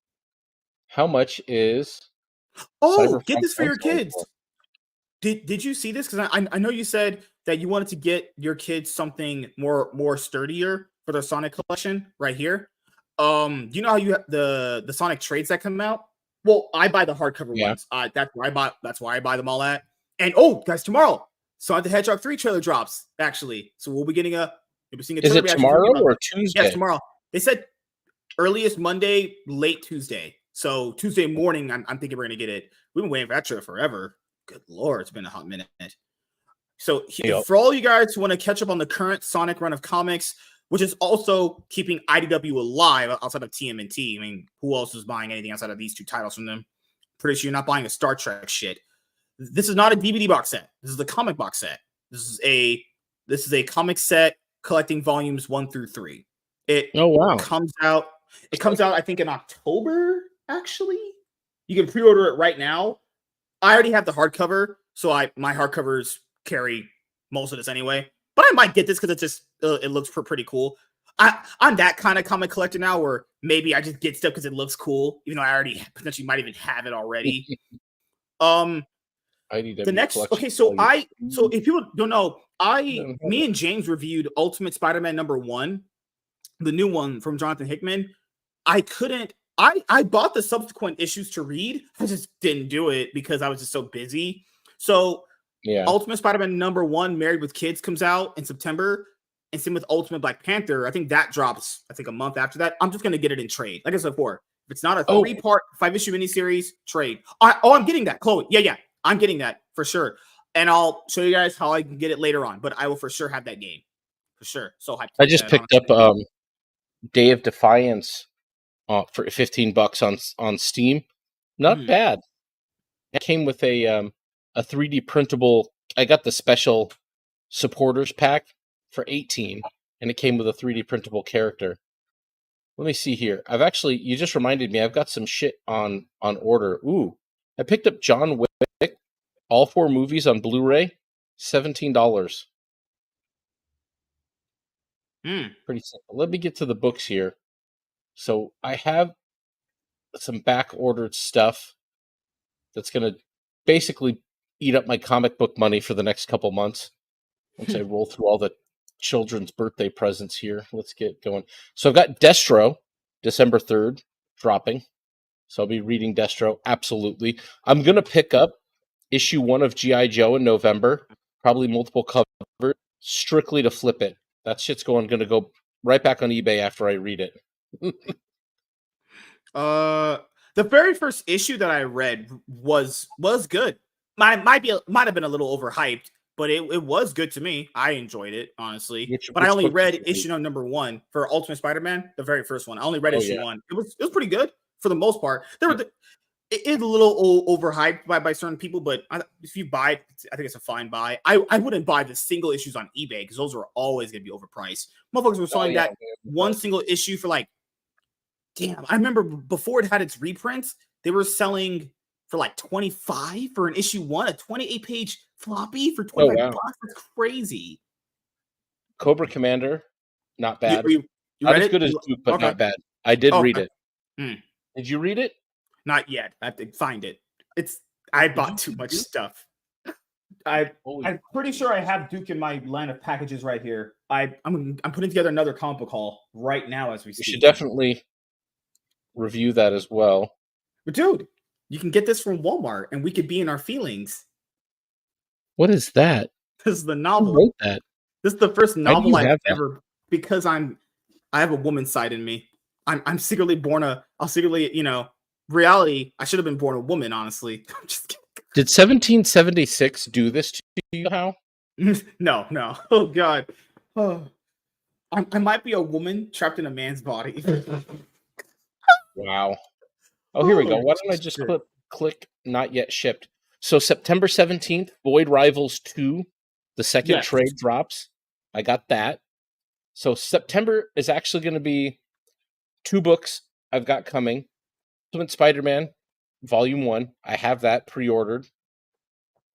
How much is Cyberpunk get this for your kids. Did you see this? Because I know you said that you wanted to get your kids something more sturdier for their Sonic collection right here. You know how you have the Sonic trades that come out? Well, I buy the hardcover ones. That's why I buy them all at. And guys, tomorrow, Sonic the Hedgehog 3 trailer drops, actually. So we'll be seeing a Is it tomorrow or Tuesday? Yes, tomorrow. They said earliest Monday, late Tuesday. So Tuesday morning, I'm thinking we're gonna get it. We've been waiting for that trailer forever. Good Lord, it's been a hot minute. So for all you guys who want to catch up on the current Sonic run of comics, which is also keeping IDW alive outside of TMNT. I mean, who else is buying anything outside of these 2 titles from them? Pretty sure you're not buying a Star Trek shit. This is not a DVD box set. This is a comic box set. This is a comic set collecting volumes 1 through 3. It comes out. It comes out, I think, in October. Actually, you can pre-order it right now. I already have the hardcover, so my hardcovers carry most of this anyway. But I might get this because it looks pretty cool. I'm that kind of comic collector now, where maybe I just get stuff because it looks cool, even though I already potentially might even have it already. The IDW next, collection. okay, so if people don't know, me and James reviewed Ultimate Spider-Man #1, the new one from Jonathan Hickman. I bought the subsequent issues to read. I just didn't do it because I was just so busy. So Yeah. Ultimate Spider-Man #1, Married with Kids, comes out in September. And same with Ultimate Black Panther. I think that drops, a month after that. I'm just going to get it in trade. Like I said before, if it's not a 3-part, 5-issue miniseries, trade. I'm getting that, Chloe. Yeah. I'm getting that for sure. And I'll show you guys how I can get it later on. But I will for sure have that game. For sure. So hyped. I just picked up Day of Defiance for $15 on Steam. Not bad. It came with a 3D printable. I got the special supporters pack for $18, and it came with a 3D printable character. Let me see here. You just reminded me, I've got some shit on order. Ooh, I picked up John Wick, all 4 movies on Blu-ray, $17. Pretty simple. Let me get to the books here. So I have some back-ordered stuff that's going to basically eat up my comic book money for the next couple months. Once I roll through all the children's birthday presents here, let's get going. So I've got Destro, December 3rd, dropping. So I'll be reading Destro, absolutely. I'm going to pick up issue 1 of G.I. Joe in November, probably multiple covers, strictly to flip it. That shit's going to go right back on eBay after I read it. The very first issue that I read was good. Might have been a little overhyped, but it was good to me. I enjoyed it, honestly. But I only read issue #1 for Ultimate Spider-Man, the very first one. I only read issue 1. It was pretty good for the most part. It's a little overhyped by certain people, but if you buy it, I think it's a fine buy. I wouldn't buy the single issues on eBay because those are always going to be overpriced. Motherfuckers were selling that one single issue for like, damn, I remember before it had its reprints, they were selling for like 25 for an issue 1, a 28-page floppy for $25. That's crazy. Cobra Commander, not bad. You not read as it? good as Duke, but not bad. I did read it. Did you read it? Not yet. I have to find it. I bought too much stuff. I'm pretty sure I have Duke in my line of packages right here. I'm putting together another comic book haul right now as we speak. You should definitely review that as well. But dude, you can get this from Walmart, and we could be in our feelings. What is that? This is the novel. Who wrote that? This is the first novel I've ever, because I have a woman's side in me. I'm secretly reality, I should have been born a woman, honestly. I'm just kidding. Did 1776 do this to you, how? No. Oh, God. Oh. I might be a woman trapped in a man's body. Wow. Oh, here we go. Why don't I just click not yet shipped? So September 17th, Void Rivals 2, the second trade drops. I got that. So September is actually going to be 2 books I've got coming. Ultimate Spider-Man, Volume 1. I have that pre-ordered.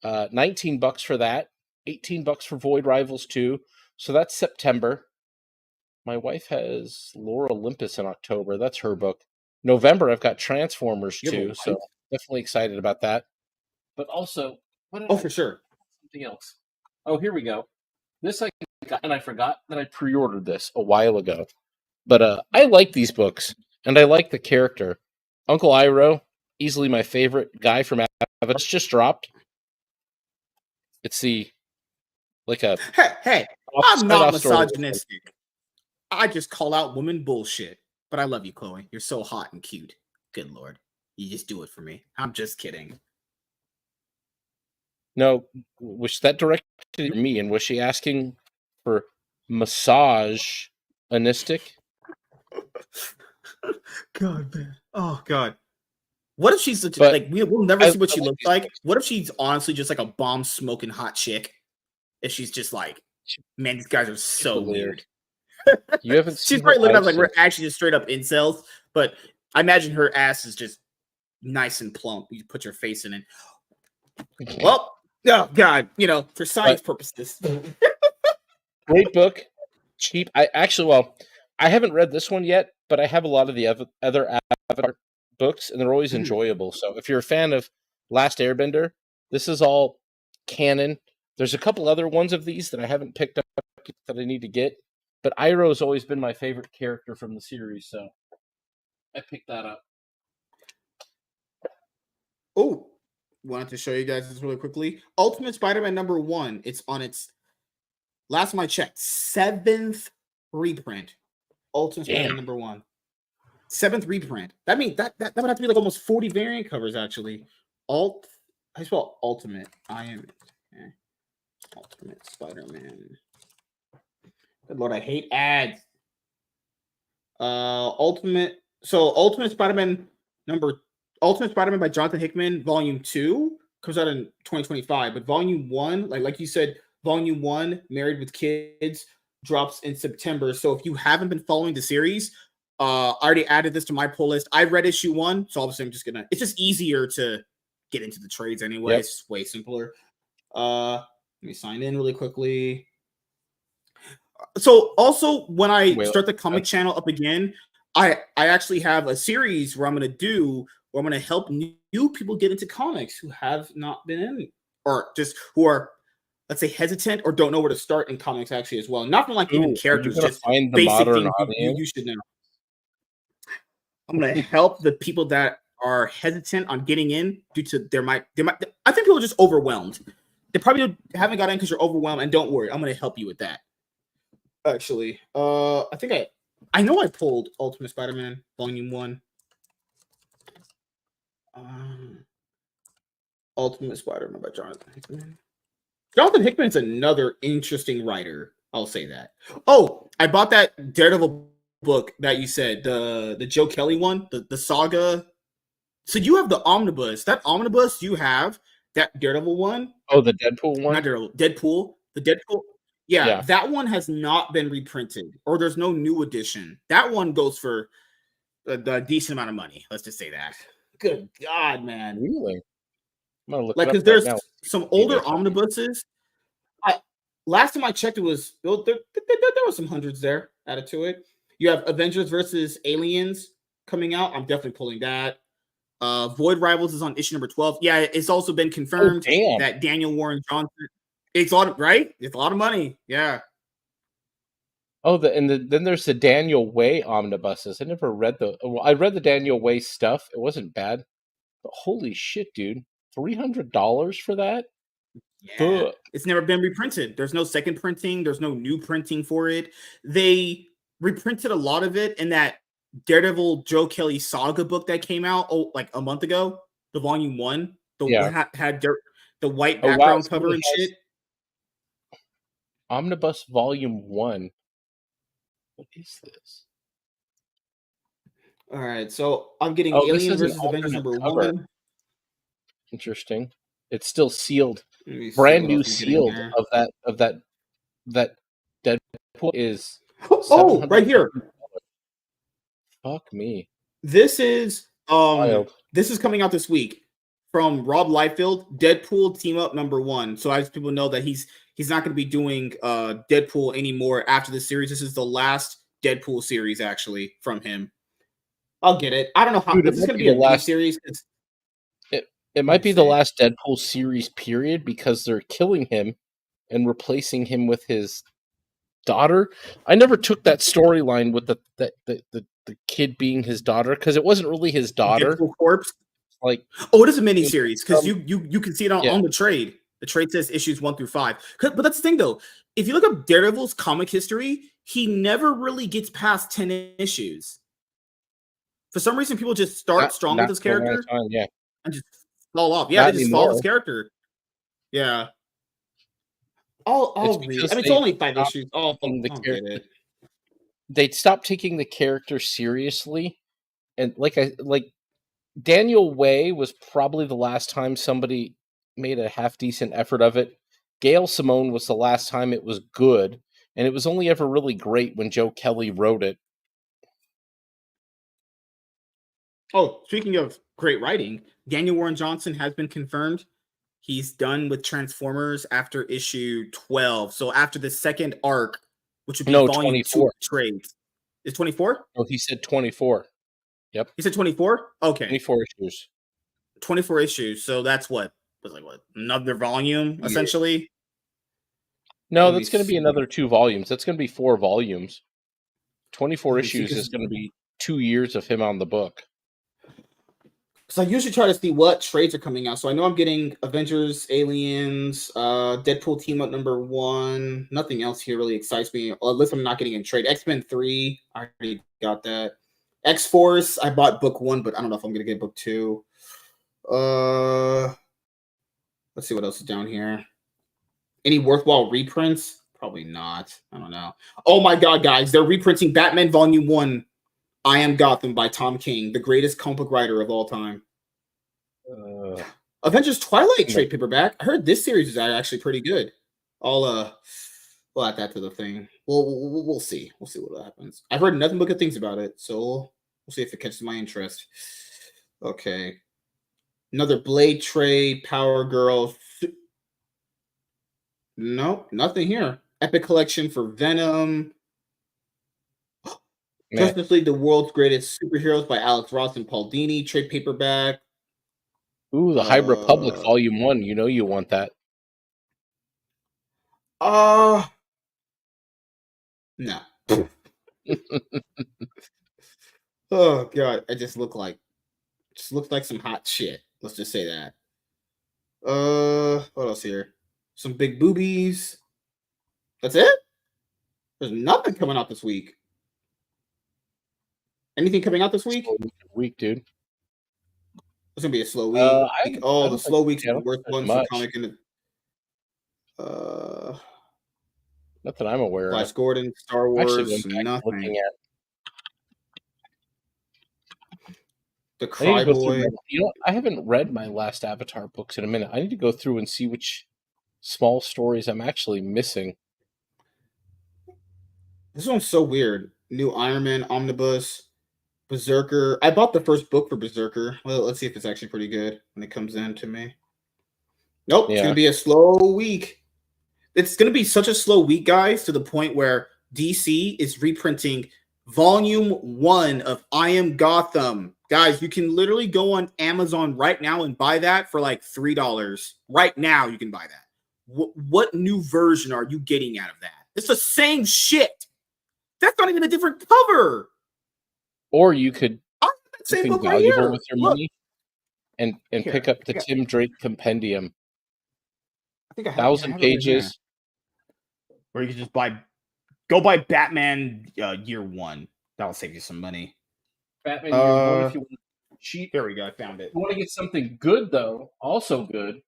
$19 for that. $18 for Void Rivals 2. So that's September. My wife has Lore Olympus in October. That's her book. November, I've got Transformers 2. So definitely excited about that. But also, for sure. Something else. Oh, here we go. This I got, and I forgot that I pre-ordered this a while ago. But I like these books, and I like the character. Uncle Iroh, easily my favorite guy from Avatar. It's just dropped. It's hey, I'm not misogynistic. I just call out women bullshit. But I love you, Chloe. You're so hot and cute. Good Lord. You just do it for me. I'm just kidding. No, was that directed at me? And was she asking for massage anistic? God, man. Oh, God. What if she's like, we'll never see what she looks like? What if she's honestly just like a bomb smoking hot chick? If she's just like, man, these guys are so weird. You haven't seen she's probably looking at like we're actually just straight up incels, but I imagine her ass is just nice and plump. You put your face in it. Well, oh God, for science purposes. Great book. cheap. I haven't read this one yet, but I have a lot of the other Avatar books, and they're always enjoyable. So if you're a fan of Last Airbender, this is all canon. There's a couple other ones of these that I haven't picked up that I need to get, but Iroh's always been my favorite character from the series, so I picked that up. Oh, wanted to show you guys this really quickly. Ultimate Spider-Man #1. It's on its last time I checked, 7th reprint. Ultimate Spider-Man #1. 7th reprint. That means that would have to be like almost 40 variant covers actually. I spell Ultimate. Ultimate Spider-Man. Good Lord, I hate ads. Ultimate Spider-Man by Jonathan Hickman, Volume 2 comes out in 2025, but Volume 1, like you said, Volume 1, Married with Kids, drops in September. So if you haven't been following the series, I already added this to my pull list. I read issue 1, so obviously it's just easier to get into the trades anyway. Yep. It's way simpler. Let me sign in really quickly. So also when I start the comic channel up again, I actually have a series where I'm going to help new people get into comics who have not been in, or just who are, let's say, hesitant or don't know where to start in comics actually as well. Not from like even characters, just find the basic modern things you should know. I'm going to help the people that are hesitant on getting in due to I think people are just overwhelmed. They probably haven't got in because you're overwhelmed, and don't worry, I'm going to help you with that. Actually, I think I know I pulled Ultimate Spider-Man Volume 1. Ultimate Spider-Man by Jonathan Hickman. Jonathan Hickman's another interesting writer. I'll say that. Oh, I bought that Daredevil book that you said, the Joe Kelly one, the saga. So you have the omnibus. That omnibus you have, that Daredevil one. Oh, the Deadpool one? Not Daredevil, Deadpool. The Deadpool. Yeah, that one has not been reprinted, or there's no new edition. That one goes for a decent amount of money. Let's just say that. Good God, man! Really? I'm gonna look like, because there's some older omnibuses. Last time I checked, it was there were some hundreds there added to it. You have Avengers versus Aliens coming out. I'm definitely pulling that. Void Rivals is on issue number 12. Yeah, it's also been confirmed that Daniel Warren Johnson. It's a lot, right? It's a lot of money. Yeah. Oh, then there's the Daniel Way omnibuses. I never read I read the Daniel Way stuff. It wasn't bad, but holy shit, dude, $300 for that? Yeah. It's never been reprinted. There's no second printing. There's no new printing for it. They reprinted a lot of it in that Daredevil Joe Kelly saga book that came out like a month ago. The Volume 1. Had the white background cover and shit. Omnibus Volume 1. What is this? All right, so I'm getting Alien versus Avengers #1. Interesting. It's still sealed. Brand new sealed of that Deadpool is right here. Fuck me. This is this is coming out this week from Rob Liefeld, Deadpool Team Up #1. So as people know that he's not going to be doing Deadpool anymore after this series. This is the last Deadpool series actually from him. I'll get it. I don't know how this is going to be a last series. It might be the last Deadpool series period because they're killing him and replacing him with his daughter. I never took that storyline with the kid being his daughter because it wasn't really his daughter. Deadpool corpse. Like, it is a mini series because you can see it on the trade. The trade says issues 1 through 5. But that's the thing though. If you look up Daredevil's comic history, he never really gets past 10 issues. For some reason, people just start strong with this character and just fall off. Yeah, they just follow this character. Yeah. I'll read. I mean, it's only 5 issues. I'll get it. They stopped taking the character seriously, and like Daniel Way was probably the last time somebody made a half decent effort of it. Gail Simone was the last time it was good, and it was only ever really great when Joe Kelly wrote it. Oh, speaking of great writing, Daniel Warren Johnson has been confirmed. He's done with Transformers after issue 12. So after the second arc which would be No, volume 2 24. trades. Is 24? Oh, he said 24. Yep. He said 24? Okay. 24 issues. 24 issues. So that's what? Was like what? Another volume, Yeah. essentially? No, that's going to be another 2 volumes. That's going to be 4 volumes. 24 Let me see, issues is going to be 2 years of him on the book. So I usually try to see what trades are coming out. So I know I'm getting Avengers, Aliens, Deadpool team up #1. Nothing else here really excites me. Unless I'm not getting a trade. X-Men 3, I already got that. X-Force, I bought book 1, but I don't know if I'm gonna get book 2. Let's see what else is down here. Any worthwhile reprints? Probably not. I don't know. Oh my god, guys, they're reprinting Batman Volume 1. I Am Gotham by Tom King, the greatest comic book writer of all time. Avengers Twilight trade paperback. I heard this series is actually pretty good. We'll add that to the thing. We'll see. We'll see what happens. I've heard nothing but good things about it, so we'll see if it catches my interest. Okay. Another Blade trade, Power Girl. Nope, nothing here. Epic collection for Venom. Justice League, the world's greatest superheroes by Alex Ross and Paul Dini. Trade paperback. Ooh, the High Republic Volume 1. You know you want that. No. Oh god, I just looks like some hot shit. Let's just say that. What else here? Some big boobies. That's it? There's nothing coming out this week. Anything coming out this week? Week, dude. It's gonna be a slow week. The slow week's the worst one for comic in the nothing I'm aware Flash of. Gordon, Star Wars, nothing. The Cry Boy. I haven't read my last Avatar books in a minute. I need to go through and see which small stories I'm actually missing. This one's so weird. New Iron Man Omnibus, Berserker. I bought the first book for Berserker. Well, let's see if it's actually pretty good when it comes in to me. Nope, It's gonna be a slow week. It's gonna be such a slow week, guys, to the point where DC is reprinting Volume 1 of I Am Gotham. Guys, you can literally go on Amazon right now and buy that for like $3. Right now, you can buy that. What new version are you getting out of that? It's the same shit. That's not even a different cover. Or you could do something valuable with your money and pick up the Tim Drake Compendium. I think I have 1,000 pages. Or you could just go buy Batman Year 1. That'll save you some money. Batman Year 1 if you want cheap. There we go. I found it. If you want to get something good, though, also good,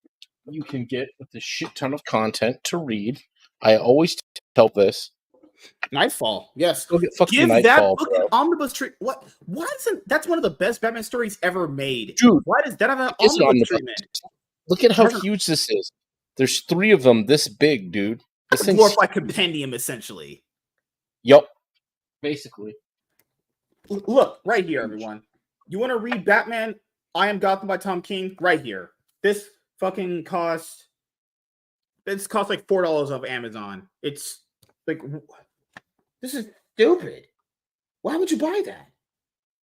you can get with a shit ton of content to read. I always tell this. Nightfall. Yes. Go get fucking Give Nightfall, that book bro. an omnibus treatment. What? Why isn't that's one of the best Batman stories ever made? Dude, why does that have an omnibus treatment? Look at how huge this is. There's 3 of them this big, dude. This thing's glorified compendium, essentially. Yup. Basically. Look, right here, everyone. You want to read Batman I Am Gotham by Tom King? Right here. This fucking costs like $4 off Amazon. It's like, this is stupid. Why would you buy that?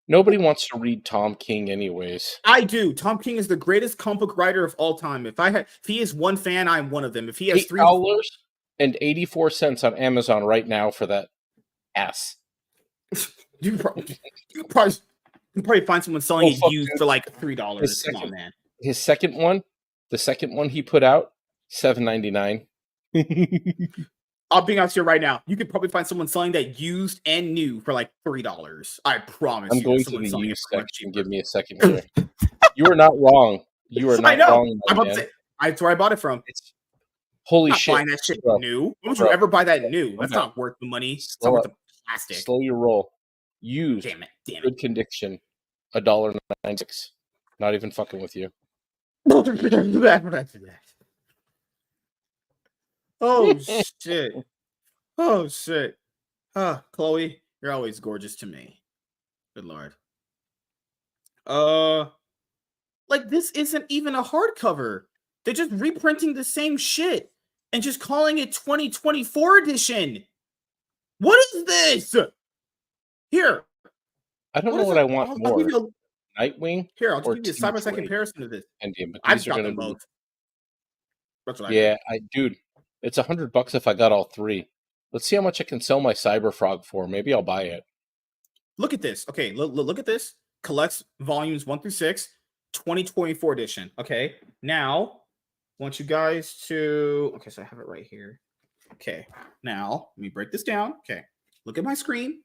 Nobody wants to read Tom King anyways. I do. Tom King is the greatest comic book writer of all time. If he is one fan, I'm one of them. If he has $8.84 on Amazon right now for that ass. you probably find someone selling it used for like $3. Come on, man. His second one, the second one he put out, $7.99. I'll be honest here right now. You could probably find someone selling that used and new for like $3. I promise. I'm going to the used section. Give me a second here. You are not wrong. You are not wrong. That's where I bought it from. Holy shit! Buying that shit new. Why would you ever buy that new? That's not worth the money. It's not worth the plastic. Slow your roll. Used. Damn it. Good condition. $1.96. Not even fucking with you. Oh shit. Oh shit. Chloe, you're always gorgeous to me. Good lord. Like this isn't even a hardcover. They're just reprinting the same shit and just calling it 2024 edition. What is this? Here. I don't What know is what it? I want I'll give more, you Nightwing I'll just or give you a Team side-by-side Drake comparison of this. Endgame, but I these just are got going to them be both. That's what I did. yeah. Dude, it's $100 if I got all three. Let's see how much I can sell my Cyber Frog for. Maybe I'll buy it. Look at this. Okay, look at this. Collects volumes 1 through 6, 2024 edition. Okay, now I want you guys to. Okay, so I have it right here. Okay, now let me break this down. Okay, look at my screen.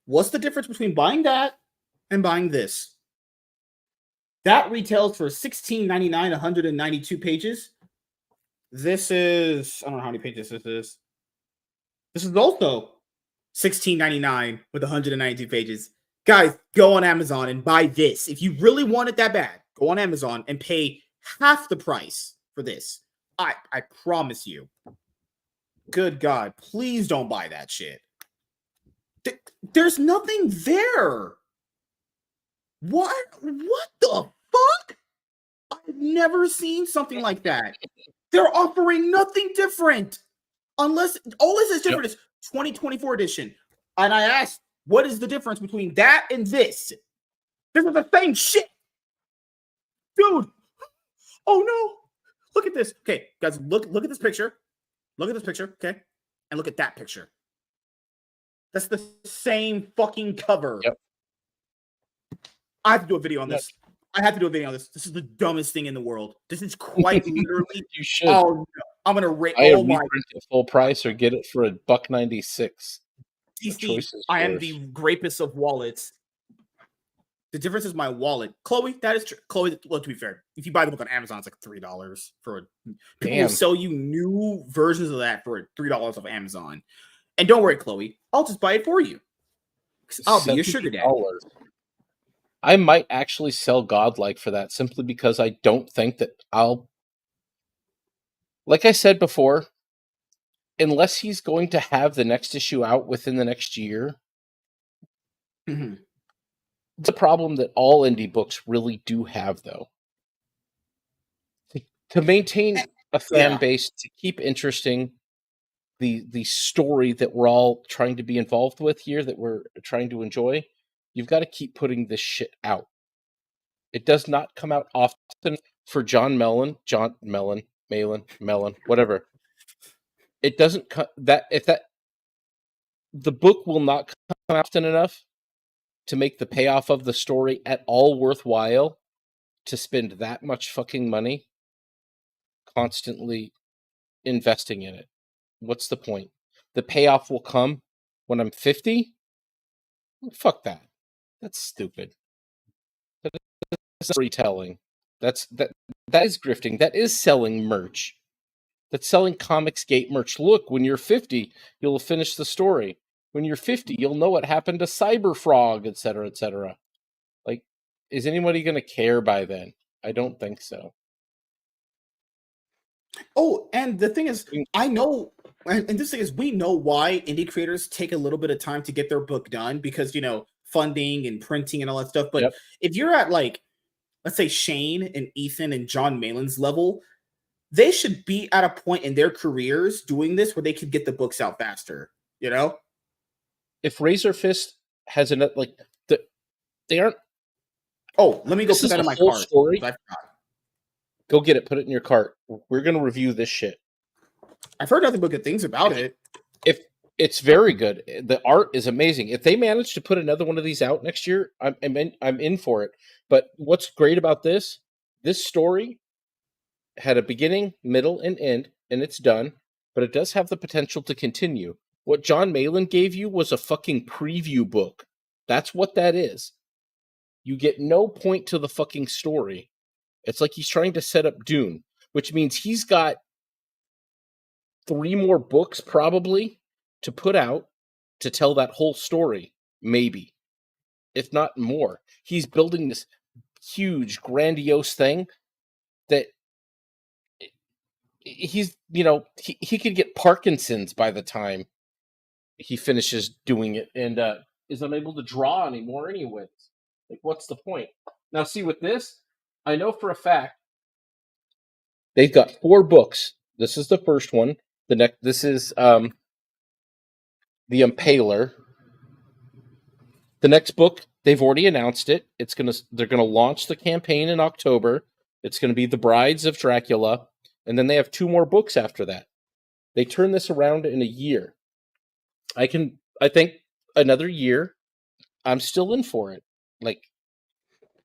What's the difference between buying that and buying this? That retails for $16.99, 192 pages. This is, I don't know how many pages this is. This is also $16.99 with 192 pages. Guys, go on Amazon and buy this. If you really want it that bad, go on Amazon and pay half the price for this. I promise you. Good God, please don't buy that shit. There's nothing there. What? What the fuck? I've never seen something like that. They're offering nothing different. Unless all this is different is 2024 edition. And I asked, what is the difference between that and this? This is the same shit. Dude. Oh no. Look at this. Okay, guys, look at this picture. Look at this picture, okay? And look at that picture. That's the same fucking cover. Yep. I have to do a video on this. I have to do a video on this. This is the dumbest thing in the world. This is quite literally. You should. Oh no. I'm gonna rate. I Oh my. reprint it full price or get it for $1.96. I am the grapest of wallets. The difference is my wallet. Chloe, that is true. Chloe, well, to be fair, if you buy the book on Amazon, it's like $3 for people will sell you new versions of that for $3 off Amazon. And don't worry, Chloe, I'll just buy it for you. I'll be your sugar daddy. I might actually sell Godlike for that simply because I don't think that I'll. Like I said before, unless he's going to have the next issue out within the next year, it's a problem that all indie books really do have, though. To maintain a fan base, to keep interesting the story that we're all trying to be involved with here, that we're trying to enjoy, you've got to keep putting this shit out. It does not come out often for John Mellon, whatever. It doesn't the book will not come often enough to make the payoff of the story at all worthwhile to spend that much fucking money constantly investing in it. What's the point? The payoff will come when I'm 50? Fuck that. That's stupid. That's storytelling. That is grifting. That is selling merch. That's selling Comicsgate merch. Look, when you're 50, you'll finish the story. When you're 50, you'll know what happened to Cyberfrog, etc., etc. Like, is anybody going to care by then? I don't think so. Oh, and the thing is, I know, and this thing is, we know why indie creators take a little bit of time to get their book done because, you know, funding and printing and all that stuff. But if you're at, like, let's say Shane and Ethan and John Malin's level, they should be at a point in their careers doing this where they could get the books out faster, you know? If Razor Fist has enough, like, they aren't. Oh, let me go put that in my cart. Story. Go get it. Put it in your cart. We're going to review this shit. I've heard nothing but good things about it. If it's very good, the art is amazing. If they manage to put another one of these out next year, I'm in for it. But what's great about this story had a beginning, middle, and end, and it's done. But it does have the potential to continue. What John Malin gave you was a fucking preview book. That's what that is. You get no point to the fucking story. It's like he's trying to set up Dune, which means he's got 3 more books probably to put out to tell that whole story, maybe, if not more. He's building this huge, grandiose thing that he's, you know, he could get Parkinson's by the time he finishes doing it and is unable to draw anymore anyways. Like, what's the point? Now, see, with this, I know for a fact they've got 4 books. This is the first one. This is The Impaler. The next book, they've already announced it. They're gonna launch the campaign in October. It's gonna be The Brides of Dracula, and then they have 2 more books after that. They turn this around in a year. I think another year, I'm still in for it. Like,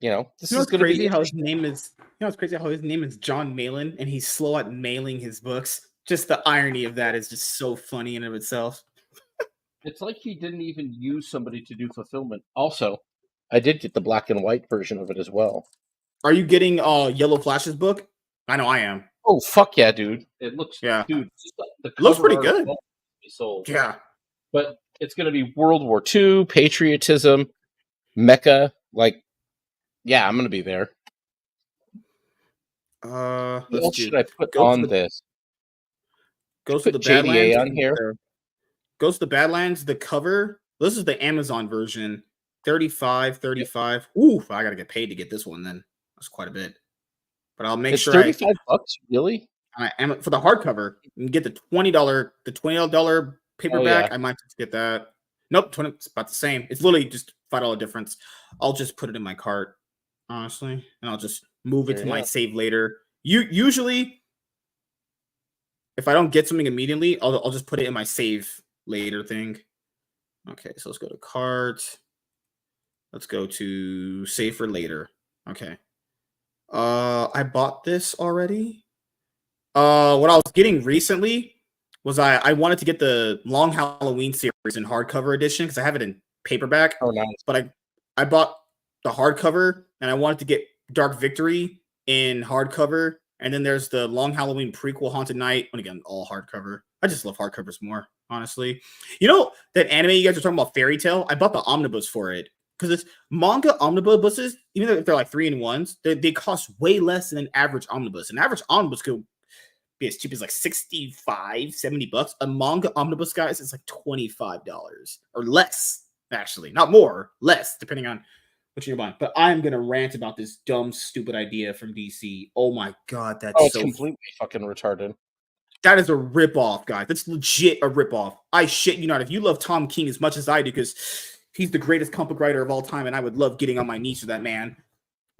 this You know is what's gonna be crazy how his interesting. name is it's crazy how his name is John Malin and he's slow at mailing his books. Just the irony of that is just so funny in and of itself. It's like he didn't even use somebody to do fulfillment. Also, I did get the black and white version of it as well. Are you getting Yellow Flash's book? I know I am. Oh fuck yeah, dude! It looks, Yeah. dude, just the Looks cover pretty art good. alone be sold. Yeah. But it's gonna be World War II, patriotism, mecha. Like, yeah, I'm gonna be there. What Let's else do should I put Ghost of on the this? Should Ghost of put the JDA Badlands. on here. Ghost of the Badlands, the cover. This is the Amazon version. 35, Yep. 35. Ooh, I gotta get paid to get this one then. That's quite a bit. But I'll make It's sure $35, really? I am for the hardcover and get the $20 Oh paperback. yeah, I might just get that. Nope, 20, it's about the same. It's literally just $5 difference. I'll just put it in my cart, honestly, and I'll just move it there to you my go. save later. Usually if I don't get something immediately, I'll just put it in my save later thing. Okay, so let's go to cart. Let's go to save for later. Okay. I bought this already. What I was getting recently was I wanted to get the Long Halloween series in hardcover edition because I have it in paperback, Oh nice. but I bought the hardcover and I wanted to get Dark Victory in hardcover, and then there's the Long Halloween prequel Haunted Night, and again all hardcover. I just love hardcovers more, honestly. You know that anime you guys are talking about, Fairy Tail? I bought the omnibus for it because it's manga omnibuses. Even though they're like 3-in-1s, they cost way less than an average omnibus. An average omnibus could be as cheap as like 65, $70. A manga omnibus, guys, is like $25 or less, actually. Not more, less, depending on what you're buying. But I'm gonna rant about this dumb, stupid idea from DC. Oh my god, Oh, that's it's so completely fucking retarded. that is a ripoff, guys. That's legit a ripoff. I shit you not. If you love Tom King as much as I do, because he's the greatest comic writer of all time, and I would love getting on my knees for that man,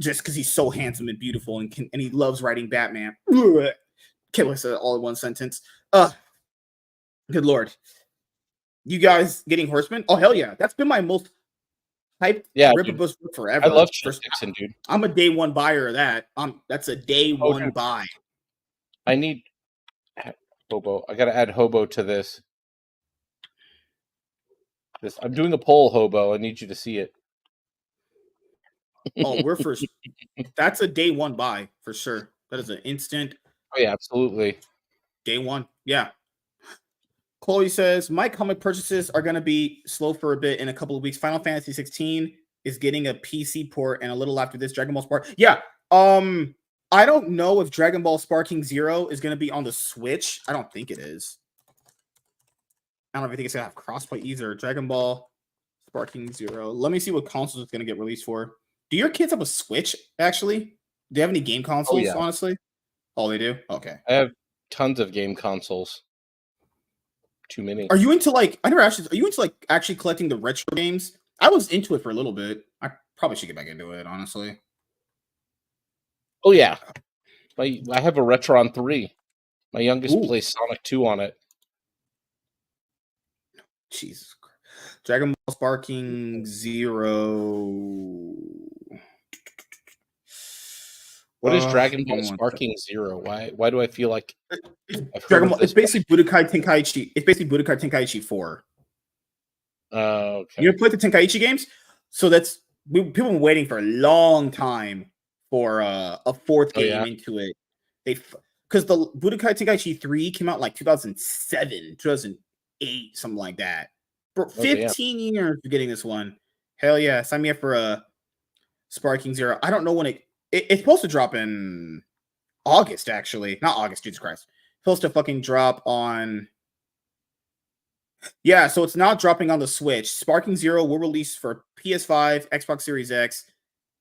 just because he's so handsome and beautiful, and he loves writing Batman. Ugh. Can't listen to all in one sentence. Good lord. You guys getting Horseman? Oh hell yeah. That's been my most hyped Yeah, dude. Ripabus I love forever. Chet Dixon, dude. I'm a day one buyer of that. That's a day Oh, one dude, buy. I need Hobo. I gotta add Hobo to this. I'm doing a poll, Hobo. I need you to see it. Oh, we're first. That's a day one buy for sure. That is an instant Oh yeah, absolutely. day one. Yeah. Chloe says my comic purchases are gonna be slow for a bit in a couple of weeks. Final Fantasy 16 is getting a PC port, and a little after this, Dragon Ball Spark. Yeah. I don't know if Dragon Ball Sparking Zero is gonna be on the Switch. I don't think it is. I don't even think it's gonna have crossplay either. Dragon Ball Sparking Zero. Let me see what consoles it's gonna get released for. Do your kids have a Switch? Actually, do they have any game Oh consoles? yeah, Honestly, oh, they do. Okay. I have tons of game consoles. Too many. Are you into like? I never asked. Are you into like actually collecting the retro games? I was into it for a little bit. I probably should get back into it. Honestly. Oh yeah, I have a Retron 3. My youngest Ooh, plays Sonic 2 on it. Jesus Christ. Dragon Ball Sparking Zero. What is Dragon Give Ball me one second. Sparking Zero? Why do I feel like I've heard Dragon of Ball. this? It's basically Budokai Tenkaichi. It's basically Budokai Tenkaichi 4. Okay. You ever played the Tenkaichi games? So people have been waiting for a long time for a fourth Oh game yeah. into it. Because the Budokai Tenkaichi 3 came out like 2007, 2008, something like that. For Oh damn. 15 years for getting this one. Hell yeah. Sign me up for a Sparking Zero. I don't know when it's supposed to drop in August, actually. Not August, Jesus Christ. It's supposed to fucking drop on. Yeah, so it's not dropping on the Switch. Sparking Zero will release for PS5, Xbox Series X,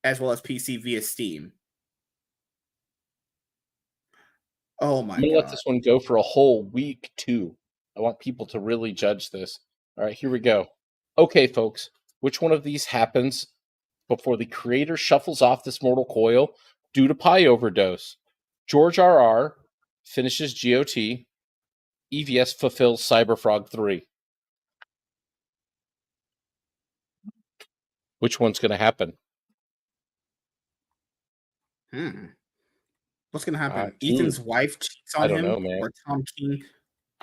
as well as PC via Steam. Oh I'm my gonna let god. this one go for a whole week too. I want people to really judge this. All right, here we go. Okay, folks, which one of these happens before the creator shuffles off this mortal coil due to pie overdose? George R.R. finishes GOT. EVS fulfills Cyberfrog 3. Which one's going to happen? What's gonna happen? Gene, Ethan's wife cheats I on don't know, him, man. or Tom King.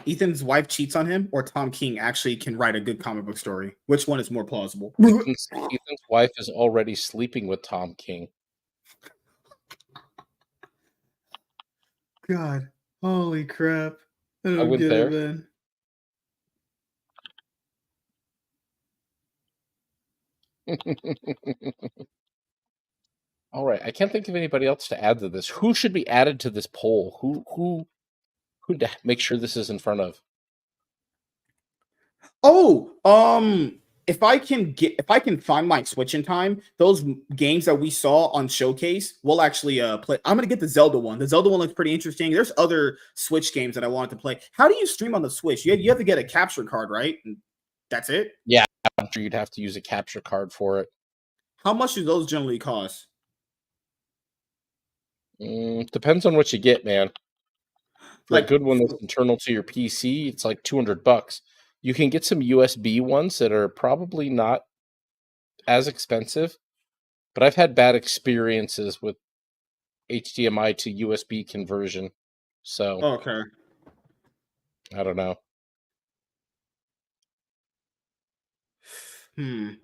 Ethan's wife cheats on him, or Tom King actually can write a good comic book story. Which one is more plausible? Ethan's wife is already sleeping with Tom King. God, holy crap! I went there. man. All right, I can't think of anybody else to add to this. Who should be added to this poll? Who to make sure this is in front of? Oh, if I can find my Switch in time, those games that we saw on Showcase, we'll actually play. I'm gonna get the Zelda one. The Zelda one looks pretty interesting. There's other Switch games that I wanted to play. How do you stream on the Switch? You have to get a capture card, right? And that's it. Yeah, I'm sure you'd have to use a capture card for it. How much do those generally cost? Depends on what you get, man. For Like a good one that's internal to your PC, it's like $200. You can get some USB ones that are probably not as expensive, but I've had bad experiences with HDMI to USB conversion. So, okay. I don't know.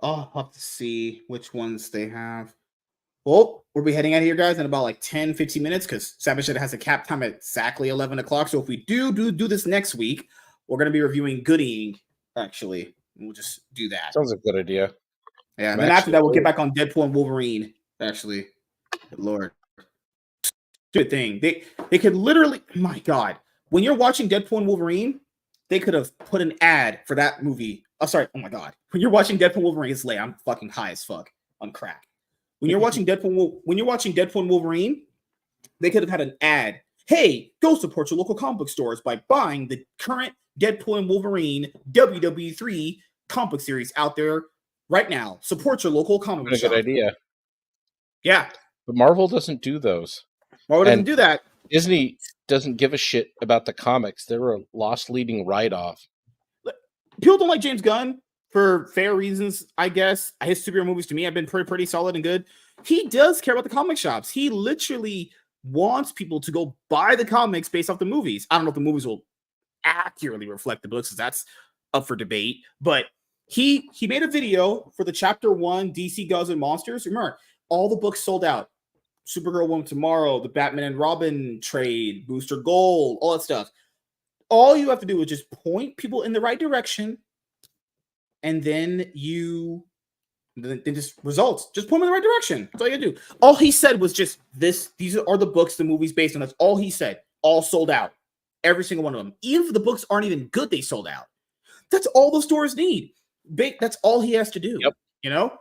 I'll have to see which ones they have. Well, we'll be heading out of here, guys, in about like 10, 15 minutes because Savage Shed has a cap time at exactly 11 o'clock. So if we do this next week, we're going to be reviewing Gooding, actually. We'll just do that. Sounds a good idea. Yeah, and then after that, we'll get back on Deadpool and Wolverine, actually. Good Lord. Good thing. They could literally, my God, when you're watching Deadpool and Wolverine, they could have put an ad for that movie. Oh, sorry. Oh, my God. When you're watching Deadpool and Wolverine, it's late. I'm fucking high as fuck on crack. When you're watching Deadpool and Wolverine, they could have had an ad. Hey, go support your local comic book stores by buying the current Deadpool and Wolverine WW3 comic book series out there right now. Support your local comic book shop. Good idea. Yeah. But Marvel doesn't do those. Marvel doesn't do that. Disney doesn't give a shit about the comics. They're a loss-leading write-off. People don't like James Gunn for fair reasons, I guess. His superhero movies to me have been pretty solid and good. He does care about the comic shops. He literally wants people to go buy the comics based off the movies. I don't know if the movies will accurately reflect the books, because that's up for debate. But he made a video for the Chapter 1 DC Gods and Monsters. Remember, all the books sold out. Supergirl Woman Tomorrow, the Batman and Robin trade, Booster Gold, all that stuff. All you have to do is just point people in the right direction, and then just results. Just point them in the right direction. That's all you gotta do. All he said was just this. These are the books the movie's based on. That's all he said. All sold out. Every single one of them. Even if the books aren't even good, they sold out. That's all the stores need. That's all he has to do. Yep. You know?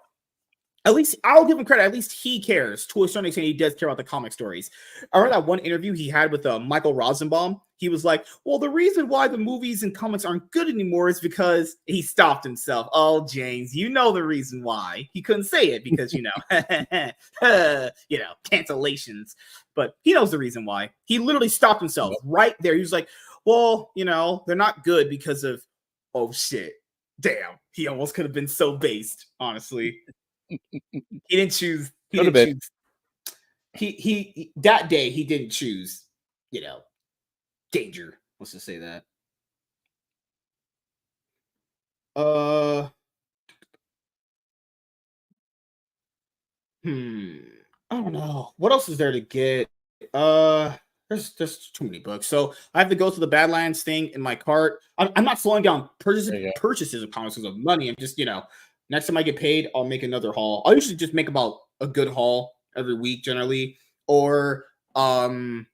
At least I'll give him credit. At least he cares. To a certain extent, he does care about the comic stories. I remember that one interview he had with Michael Rosenbaum. He was like, well, the reason why the movies and comics aren't good anymore is because he stopped himself. Oh, James, you know the reason why. He couldn't say it because, cancellations. But he knows the reason why. He literally stopped himself right there. He was like, well, they're not good because of, oh, shit. Damn. He almost could have been so based, honestly. He didn't choose. He that day he didn't choose, danger. Let's just say that. I don't know. What else is there to get? There's too many books. So I have to go to the Badlands thing in my cart. I'm not slowing down purchases of comics because of money. I'm just, next time I get paid, I'll make another haul. I'll usually just make about a good haul every week generally. Or I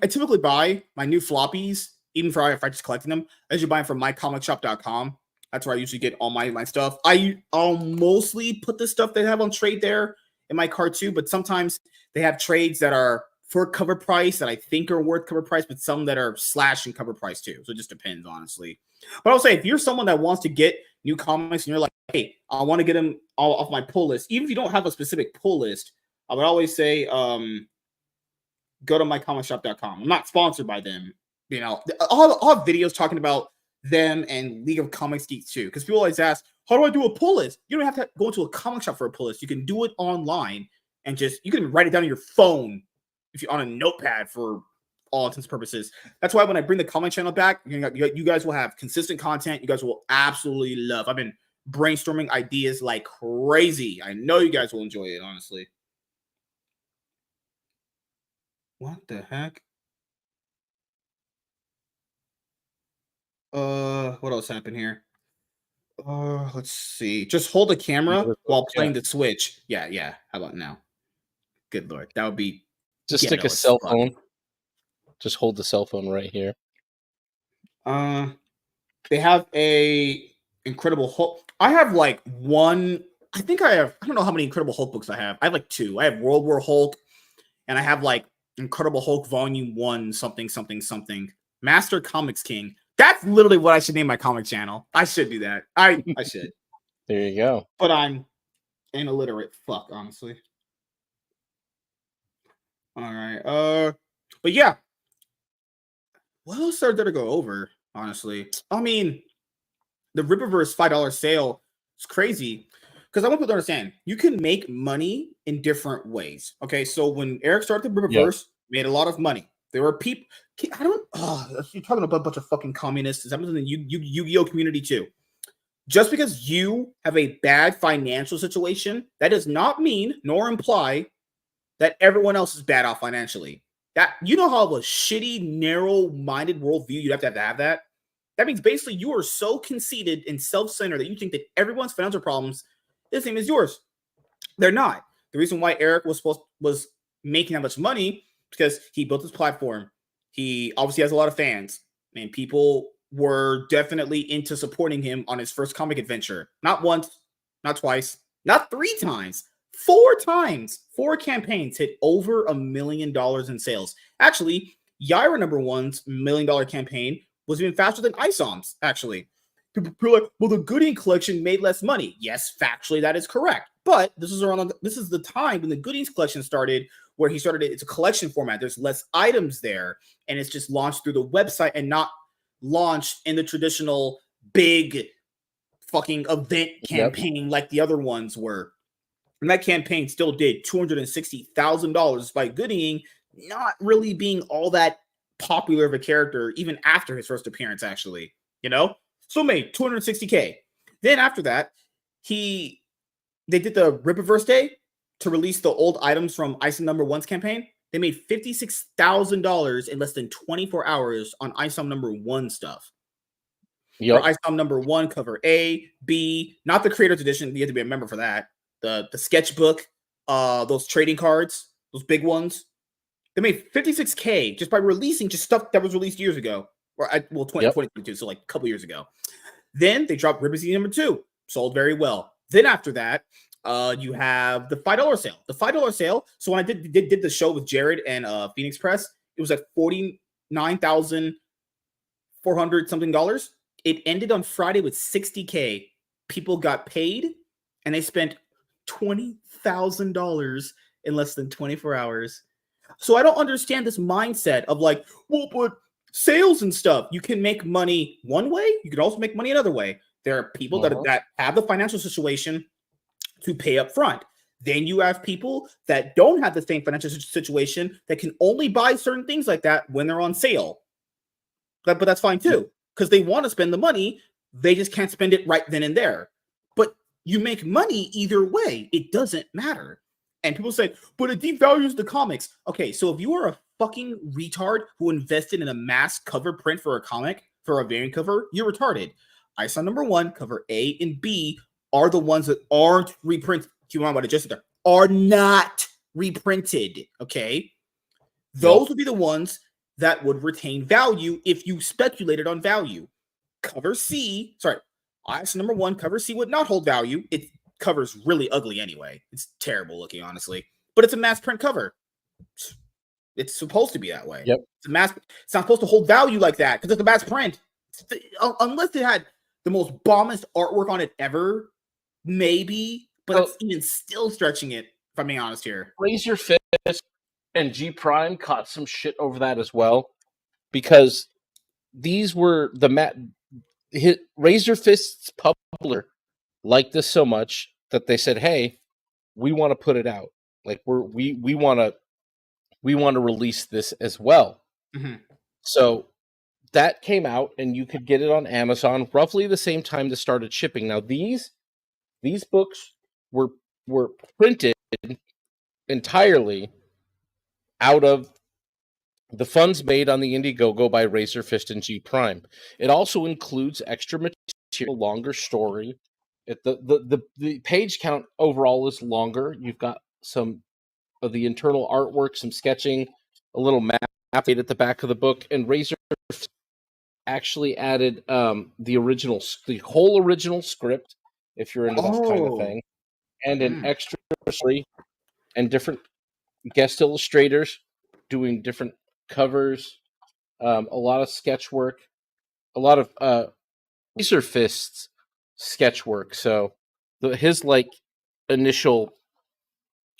typically buy my new floppies, even if I just collecting them. I usually buy them from mycomicshop.com. That's where I usually get all my stuff. I'll mostly put the stuff they have on trade there in my cart too, but sometimes they have trades that are for cover price that I think are worth cover price, but some that are slashing cover price too. So it just depends, honestly. But I'll say if you're someone that wants to get new comics and you're like, hey, I want to get them all off my pull list, even if you don't have a specific pull list, I would always say go to mycomicshop.com. I'm not sponsored by them. You know, I'll have videos talking about them and League of Comics Geeks too. Because people always ask, how do I do a pull list? You don't have to go into a comic shop for a pull list. You can do it online and you can write it down on your phone if you're on a notepad for all intents and purposes. That's why when I bring the comic channel back, you guys will have consistent content. You guys will absolutely love. I've been brainstorming ideas like crazy. I know you guys will enjoy it, honestly. What the heck? What else happened here? Let's see. Just hold the camera while playing the Switch. Yeah. How about now? Good Lord. That would be just stick a cell phone. Just hold the cell phone right here. They have a Incredible Hulk. I have like one. I don't know how many Incredible Hulk books I have. I have like two. I have World War Hulk, and I have like Incredible Hulk Volume 1, something. Master Comics King. That's literally what I should name my comic channel. I should do that. I should. There you go. But I'm an illiterate fuck, honestly. All right. But yeah. What else are there to go over, honestly? I mean, the Rippaverse $5 sale is crazy. Because I want people to understand, you can make money in different ways. Okay, so when Eric started the Rippaverse, made a lot of money. There were people. You're talking about a bunch of fucking communists. It's happening in the Yu-Gi-Oh community too. Just because you have a bad financial situation, that does not mean nor imply that everyone else is bad off financially. That you know how of a shitty, narrow-minded worldview you'd have to have that. That means basically you are so conceited and self-centered that you think that everyone's financial problems is the same as yours. They're not. The reason why Eric was making that much money because he built his platform. He obviously has a lot of fans, and people were definitely into supporting him on his first comic adventure. Not once, not twice, not 3 times, 4 times. 4 campaigns hit over $1 million in sales. Actually, Yaira #1's $1 million campaign was even faster than Isom's, actually. People are like, well, the Gooding collection made less money. Yes, factually, that is correct. But this is the time when the Goodings collection started, where he started it's a collection format. There's less items there, and it's just launched through the website and not launched in the traditional big fucking event campaign like the other ones were. And that campaign still did $260,000 by Gooding not really being all that popular of a character even after his first appearance, actually. You know? Still made $260K. Then after that, they did the Rippaverse Day to release the old items from ISOM #1's campaign. They made $56,000 in less than 24 hours on ISOM #1 stuff. For ISOM #1 cover A, B, not the creator's edition. You have to be a member for that. The sketchbook, those trading cards, those big ones. They made $56K just by releasing just stuff that was released years ago. Or 2022, so like a couple years ago. Then they dropped Ripper Z #2, sold very well. Then after that, you have the $5 sale. The $5 sale. So when I did the show with Jared and Phoenix Press, it was at $49,400 something dollars. It ended on Friday with $60K. People got paid, and they spent $20,000 in less than 24 hours. So I don't understand this mindset of like, well, but sales and stuff, you can make money one way, you can also make money another way. There are people that have the financial situation to pay up front. Then you have people that don't have the same financial situation that can only buy certain things like that when they're on sale. But that's fine too, because they want to spend the money. They just can't spend it right then and there. But you make money either way. It doesn't matter. And people say, but it devalues the comics. Okay, so if you are a fucking retard who invested in a mass cover print for a comic, for a variant cover, you're retarded. ISOM #1, cover A and B are the ones that aren't reprinted. Keep in mind what I just said there. Are not reprinted, okay? Those would be the ones that would retain value if you speculated on value. Cover C, ISOM #1, cover C would not hold value. It cover's really ugly anyway. It's terrible looking, honestly. But it's a mass print cover. It's supposed to be that way. Yep. It's not supposed to hold value like that because it's a mass print. Unless it had the most bombest artwork on it ever, maybe. But that's even still stretching it. If I'm being honest here, Razor Fist and G Prime caught some shit over that as well, because these were Razor Fist's publisher liked this so much that they said, "Hey, we want to put it out. Like we want to release this as well." mm-hmm. So that came out, and you could get it on Amazon roughly the same time this started shipping. Now these books were printed entirely out of the funds made on the Indiegogo by Razor Fist and G Prime. It also includes extra material, longer story. The page count overall is longer. You've got some of the internal artwork, some sketching, a little map at the back of the book, and Razor actually added the whole original script, if you're into that kind of thing, and an extra story and different guest illustrators doing different covers, a lot of sketch work, a lot of Razor Fist's sketch work. So his like initial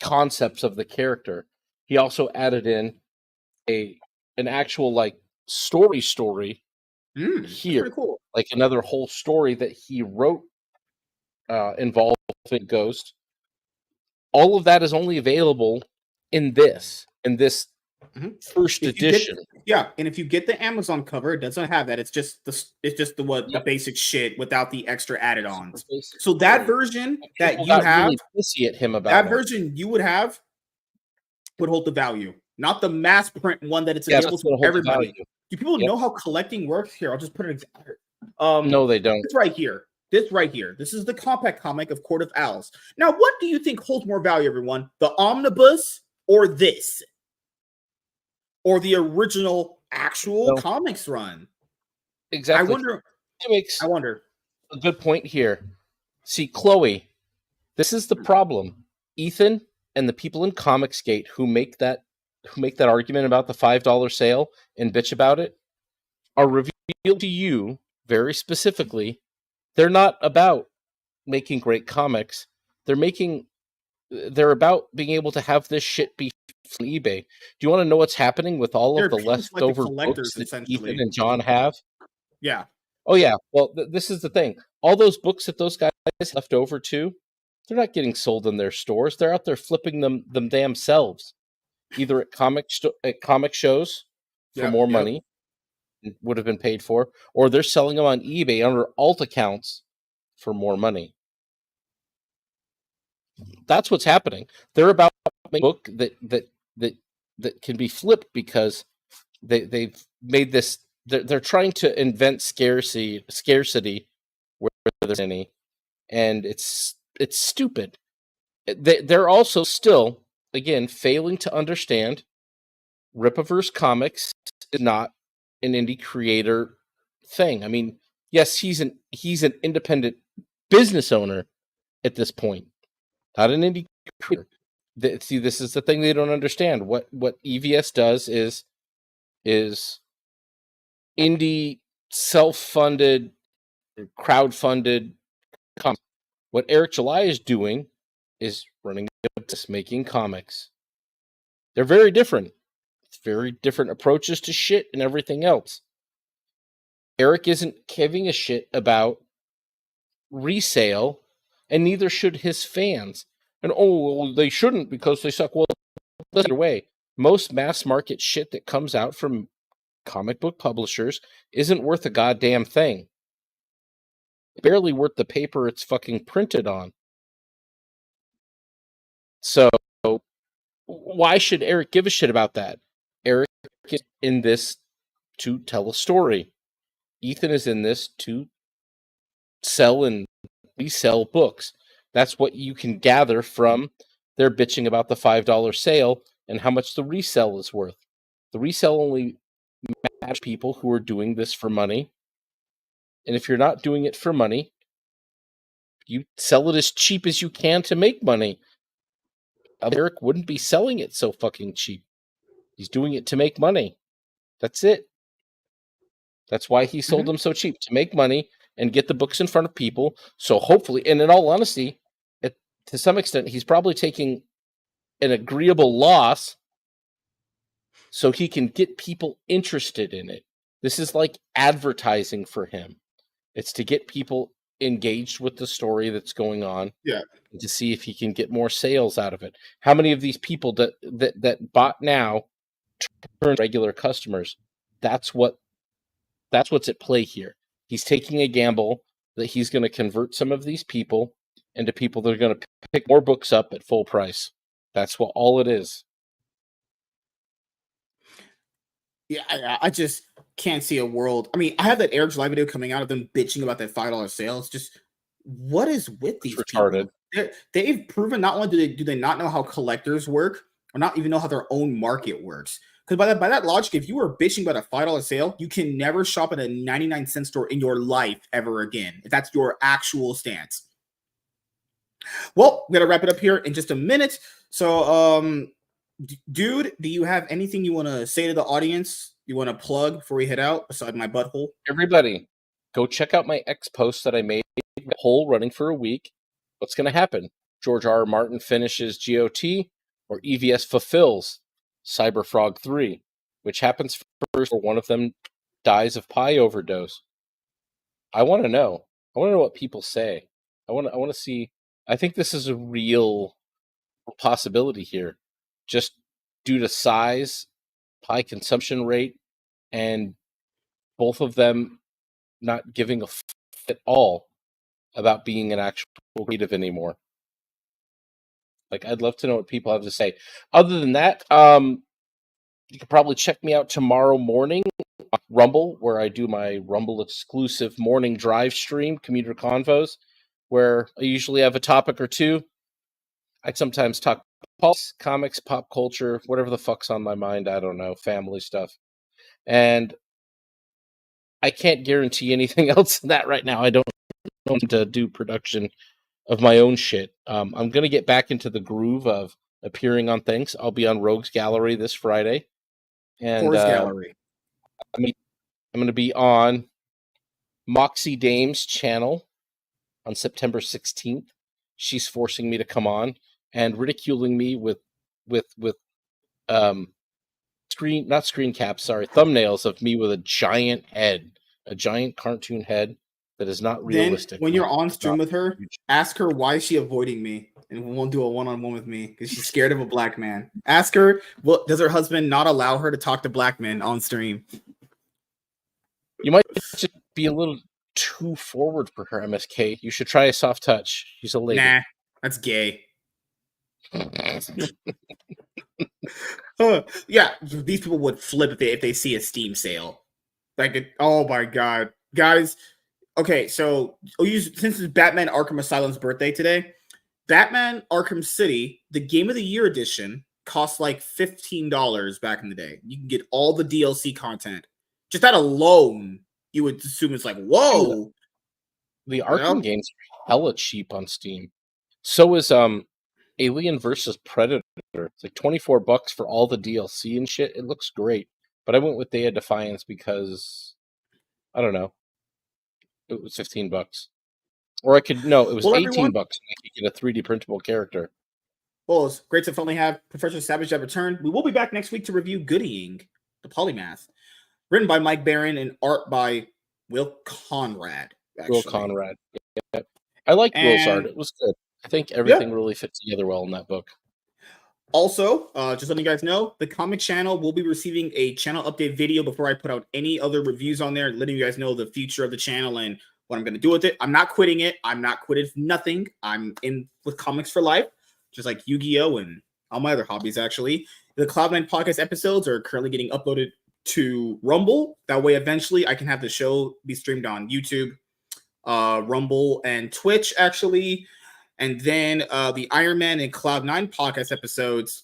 concepts of the character, he also added in an actual like story here, cool. like another whole story that he wrote involving Ghost. All of that is only available in this first edition. And if you get the Amazon cover, it doesn't have that. It's just the basic shit without the extra added ons. So that version that you have, really pissy at him about that version you would have would hold the value, not the mass print one that it's available to everybody. Do people know how collecting works? Here, I'll just put it example. No, they don't. It's right here. This is the compact comic of Court of Owls. Now, what do you think holds more value, everyone? The omnibus or this? Or the original actual comics run? Exactly. I wonder. A good point here. See, Chloe, this is the problem. Ethan and the people in Comicsgate who make that argument about the $5 sale and bitch about it are revealed to you very specifically. They're not about making great comics. They're about being able to have this shit be on eBay. Do you want to know what's happening with all of the leftover books that Ethan and John have? Yeah. Oh yeah. Well, this is the thing. All those books that those guys left over too, they're not getting sold in their stores. They're out there flipping them damn selves, either at comic shows for more money, would have been paid for, or they're selling them on eBay under alt accounts for more money. That's what's happening. They're about to make a book that can be flipped because they've made this. They're trying to invent scarcity where there's any, and it's stupid. They're also still, again, failing to understand Rippaverse Comics is not an indie creator thing. I mean, yes, he's an independent business owner at this point, not an indie creator. See, this is the thing they don't understand. What EVS does is indie, self-funded, crowd-funded comics. What Eric July is doing is running a business making comics. They're very different. It's very different approaches to shit and everything else. Eric isn't giving a shit about resale, and neither should his fans. And they shouldn't because they suck. Well, either way, most mass market shit that comes out from comic book publishers isn't worth a goddamn thing. It's barely worth the paper it's fucking printed on. So why should Eric give a shit about that? Eric is in this to tell a story. Ethan is in this to sell and resell books. That's what you can gather from their bitching about the $5 sale and how much the resell is worth. The resell only match people who are doing this for money. And if you're not doing it for money, you sell it as cheap as you can to make money. Eric wouldn't be selling it so fucking cheap. He's doing it to make money. That's it. That's why he sold them so cheap, to make money and get the books in front of people. So hopefully, and in all honesty, to some extent, he's probably taking an agreeable loss so he can get people interested in it. This is like advertising for him. It's to get people engaged with the story that's going on. Yeah. And to see if he can get more sales out of it. How many of these people that bought now turn regular customers? That's what's at play here. He's taking a gamble that he's going to convert some of these people into people that are going to pick more books up at full price. That's what all it is. Yeah, I just can't see a world. I mean, I have that Air July video coming out of them bitching about that $5 sale. It's just, what is with these retarded. people? They've proven not only do they not know how collectors work, or not even know how their own market works. Because by that logic, if you were bitching about a $5 sale, you can never shop at a 99-cent store in your life ever again. If that's your actual stance. Well, we gotta wrap it up here in just a minute. So, dude, do you have anything you want to say to the audience? You want to plug before we head out, beside my butthole? Everybody, go check out my X post that I made. The poll running for a week. What's going to happen? George R. R. Martin finishes GOT, or EVS fulfills Cyberfrog 3, which happens first, or one of them dies of pie overdose. I want to know. I want to know what people say. I want to see. I think this is a real possibility here, just due to size, pie consumption rate, and both of them not giving a at all about being an actual creative anymore. Like, I'd love to know what people have to say. Other than that, you could probably check me out tomorrow morning on Rumble, where I do my Rumble exclusive morning drive stream, Commuter Convos, where I usually have a topic or two. I sometimes talk politics, comics, pop culture, whatever the fuck's on my mind. I don't know, family stuff. And I can't guarantee anything else than that right now. I don't know to do production of my own shit. I'm going to get back into the groove of appearing on things. I'll be on Rogues Gallery this Friday. And Gallery. I'm going to be on Moxie Dame's channel on September 16th. She's forcing me to come on and ridiculing me with thumbnails of me with a giant head, a giant cartoon head that is not realistic. Then when you're on stream with her, ask her why is she avoiding me and won't do a one-on-one with me because she's scared of a black man. Ask her, well, does her husband not allow her to talk to black men on stream? You might just be a little too forward for her, MSK. You should try a soft touch. She's a lady. Nah, that's gay. Yeah, these people would flip if they see a Steam sale. Like, oh my god, guys. Okay, so since it's Batman Arkham Asylum's birthday today, Batman Arkham City, the Game of the Year edition, cost like $15 back in the day. You can get all the DLC content. Just that alone, you would assume it's like, whoa. The Arkham games are hella cheap on Steam. So is Alien versus Predator. It's like $24 for all the DLC and shit. It looks great. But I went with Day of Defiance because I don't know. It was $15. Or it was $18 and I could get a 3D printable character. Well, it's great to finally have Professor Savage have returned. We will be back next week to review Goodying, the Polymath. Written by Mike Barron and art by Will Conrad. Will Conrad. Yeah. I liked Will's art. It was good. I think everything really fit together well in that book. Also, just letting you guys know, the comic channel will be receiving a channel update video before I put out any other reviews on there, letting you guys know the future of the channel and what I'm going to do with it. I'm not quitting it. I'm not quitting nothing. I'm in with comics for life, just like Yu-Gi-Oh! And all my other hobbies, actually. The Cloud9 podcast episodes are currently getting uploaded to Rumble. That way, eventually, I can have the show be streamed on YouTube, Rumble, and Twitch, actually. And then the Iron Man and Cloud9 podcast episodes,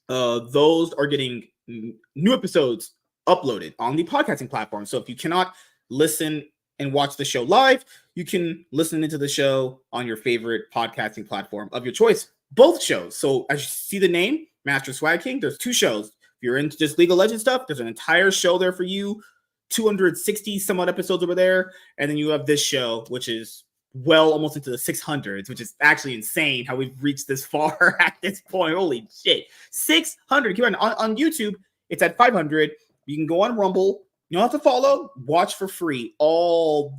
those are getting new episodes uploaded on the podcasting platform. So if you cannot listen and watch the show live, you can listen into the show on your favorite podcasting platform of your choice. Both shows. So as you see the name, Master Swag King, there's two shows. If you're into just League of Legends stuff, there's an entire show there for you. 260 some odd episodes over there. And then you have this show, which is well almost into the 600s, which is actually insane how we've reached this far at this point. Holy shit. 600. Keep on YouTube, it's at 500. You can go on Rumble. You don't have to follow. Watch for free all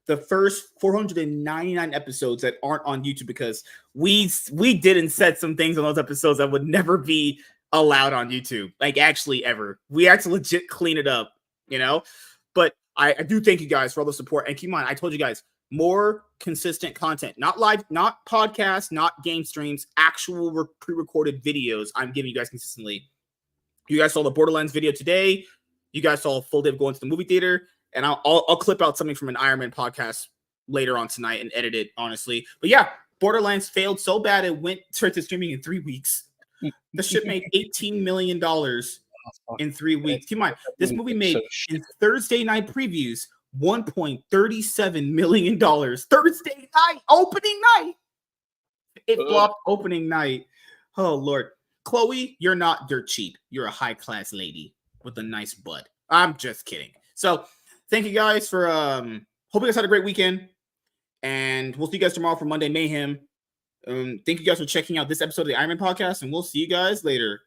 the first 499 episodes that aren't on YouTube because we did and said some things on those episodes that would never be allowed on YouTube. Like actually ever. We had to legit clean it up, you know? But I do thank you guys for all the support. And keep in mind, I told you guys, more consistent content, not live, not podcasts, not game streams, actual pre-recorded videos I'm giving you guys consistently. You guys saw the Borderlands video today. You guys saw a full day of going to the movie theater. And I'll clip out something from an Iron Man podcast later on tonight and edit it, honestly. But yeah, Borderlands failed so bad it went straight to streaming in 3 weeks. The ship made $18 million in 3 weeks. Keep in mind, this movie made in Thursday night previews $1.37 million. Thursday night, opening night. It flopped opening night. Oh, Lord. Chloe, you're not dirt cheap. You're a high-class lady with a nice butt. I'm just kidding. So, thank you guys for hope you guys had a great weekend. And we'll see you guys tomorrow for Monday Mayhem. Thank you guys for checking out this episode of the Iron Man podcast, and we'll see you guys later.